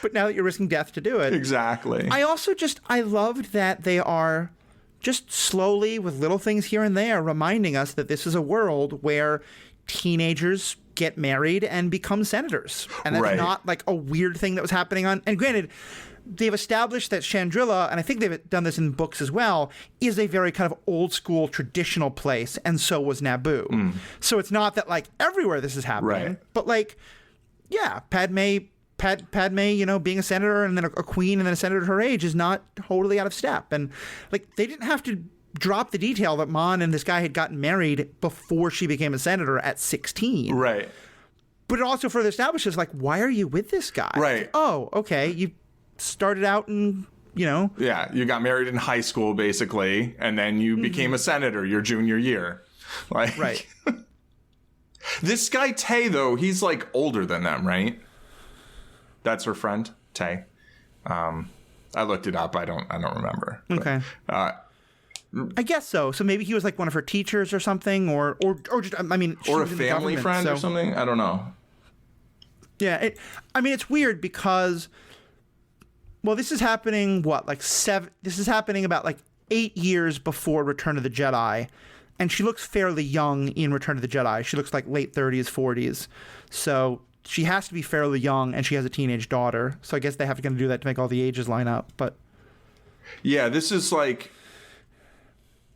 But now that you're risking death to do it. Exactly. I loved that they are just slowly with little things here and there reminding us that this is a world where teenagers get married and become senators. And that's not like a weird thing that was happening on. And granted, they've established that Chandrila, and I think they've done this in books as well, is a very kind of old school traditional place, and so was Naboo. So it's not that like everywhere this is happening, but like, yeah, Padme, you know, being a senator and then a queen and then a senator at her age is not totally out of step. And like, they didn't have to drop the detail that Mon and this guy had gotten married before she became a senator at 16. Right. But it also further establishes like, why are you with this guy? Right. Oh, okay. You started out in, you know. Yeah, you got married in high school, basically, and then you became a senator your junior year. Like, right. This guy, Tay, though, he's, like, older than them, right? That's her friend, Tay. I looked it up. I don't remember. Okay. But, I guess so. So maybe he was, like, one of her teachers or something, or just, I mean... Or a family friend or something? I don't know. Yeah, it's weird because... Well, this is happening, this is happening about like 8 years before Return of the Jedi. And she looks fairly young in Return of the Jedi. She looks like late 30s, 40s. So she has to be fairly young, and she has a teenage daughter. So I guess they have to do that to make all the ages line up. But yeah, this is like...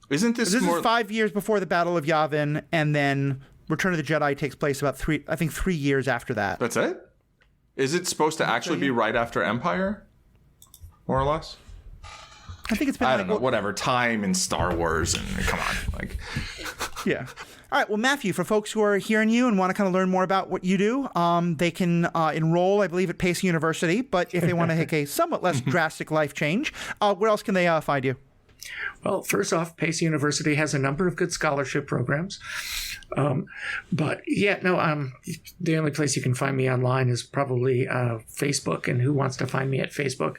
Isn't this This more... is 5 years before the Battle of Yavin, and then Return of the Jedi takes place about 3 years after that. That's it? Is it supposed to actually be right after Empire? More or less? I think it's been I don't know, whatever. Time in Star Wars, and come on. Like, yeah. All right. Well, Matthew, for folks who are hearing you and want to kind of learn more about what you do, they can enroll, I believe, at Pace University. But if they want to take a somewhat less drastic life change, where else can they find you? Well, first off, Pace University has a number of good scholarship programs. But yeah, no, the only place you can find me online is probably Facebook, and who wants to find me at Facebook?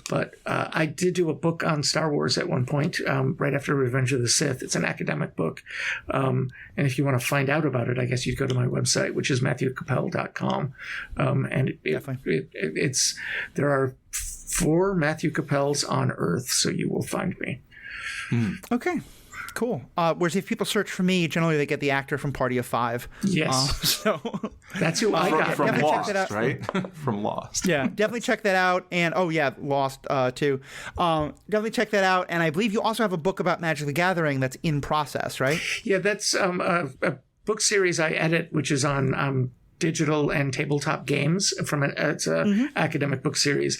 But I did do a book on Star Wars at one point, right after Revenge of the Sith. It's an academic book. And if you want to find out about it, I guess you'd go to my website, which is matthewkapell.com. And there are 4 Matthew Kapells on Earth, so you will find me. Okay. Cool. Whereas if people search for me, generally they get the actor from Party of 5. Yes. So that's who I got. From Definitely Lost, check that out. right? From Lost. Yeah, definitely check that out. And Lost too. Definitely check that out. And I believe you also have a book about Magic the Gathering that's in process, right? Yeah, that's a book series I edit, which is on digital and tabletop games. It's an academic book series.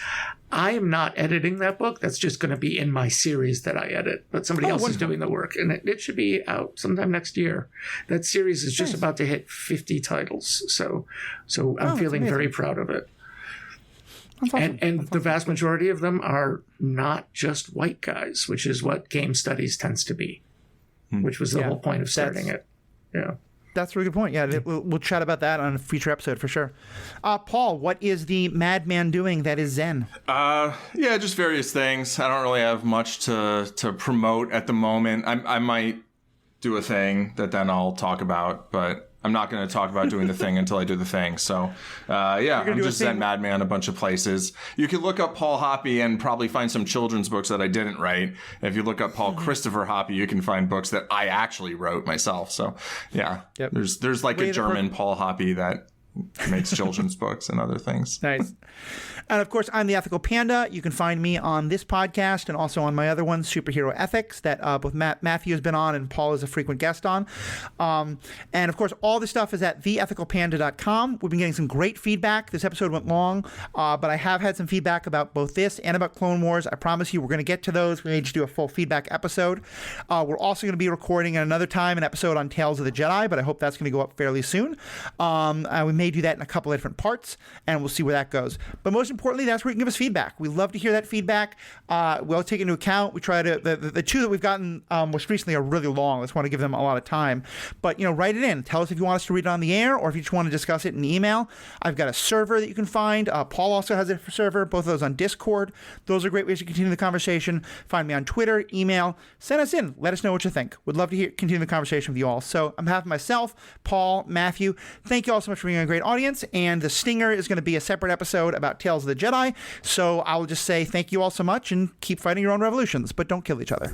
I am not editing that book. That's just going to be in my series that I edit. But somebody else is doing the work, and it should be out sometime next year. That series is just about to hit 50 titles, so I'm feeling very proud of it. Awesome. And the vast majority of them are not just white guys, which is what game studies tends to be, which was the whole point of starting it. Yeah. That's a really good point. Yeah, we'll chat about that on a future episode for sure. Paul, what is the madman doing that is Zen? Yeah, just various things. I don't really have much to promote at the moment. I might do a thing that then I'll talk about, but I'm not going to talk about doing the thing until I do the thing. So, I'm just Zen Madman a bunch of places. You can look up Paul Hoppy and probably find some children's books that I didn't write. If you look up Paul Christopher Hoppy, you can find books that I actually wrote myself. So, yeah, there's like a German Paul Hoppy that makes children's books and other things. Nice. And of course, I'm the Ethical Panda. You can find me on this podcast and also on my other one, Superhero Ethics, that both Matthew has been on and Paul is a frequent guest on. And of course, all this stuff is at theethicalpanda.com. We've been getting some great feedback. This episode went long, but I have had some feedback about both this and about Clone Wars. I promise you we're going to get to those. We need to do a full feedback episode. We're also going to be recording at another time an episode on Tales of the Jedi, but I hope that's going to go up fairly soon. We may do that in a couple of different parts, and we'll see where that goes. But most importantly, that's where you can give us feedback. We love to hear that feedback. We'll take it into account. We try to the two that we've gotten most recently are really long. I just want to give them a lot of time. But write it in. Tell us if you want us to read it on the air or if you just want to discuss it in email. I've got a server that you can find. Paul also has a server. Both of those on Discord. Those are great ways to continue the conversation. Find me on Twitter, email. Send us in. Let us know what you think. Would love to continue the conversation with you all. So on behalf of myself, Paul, Matthew, thank you all so much for being a great audience. And the stinger is going to be a separate episode about Tales of the Jedi. So I'll just say thank you all so much and keep fighting your own revolutions, but don't kill each other.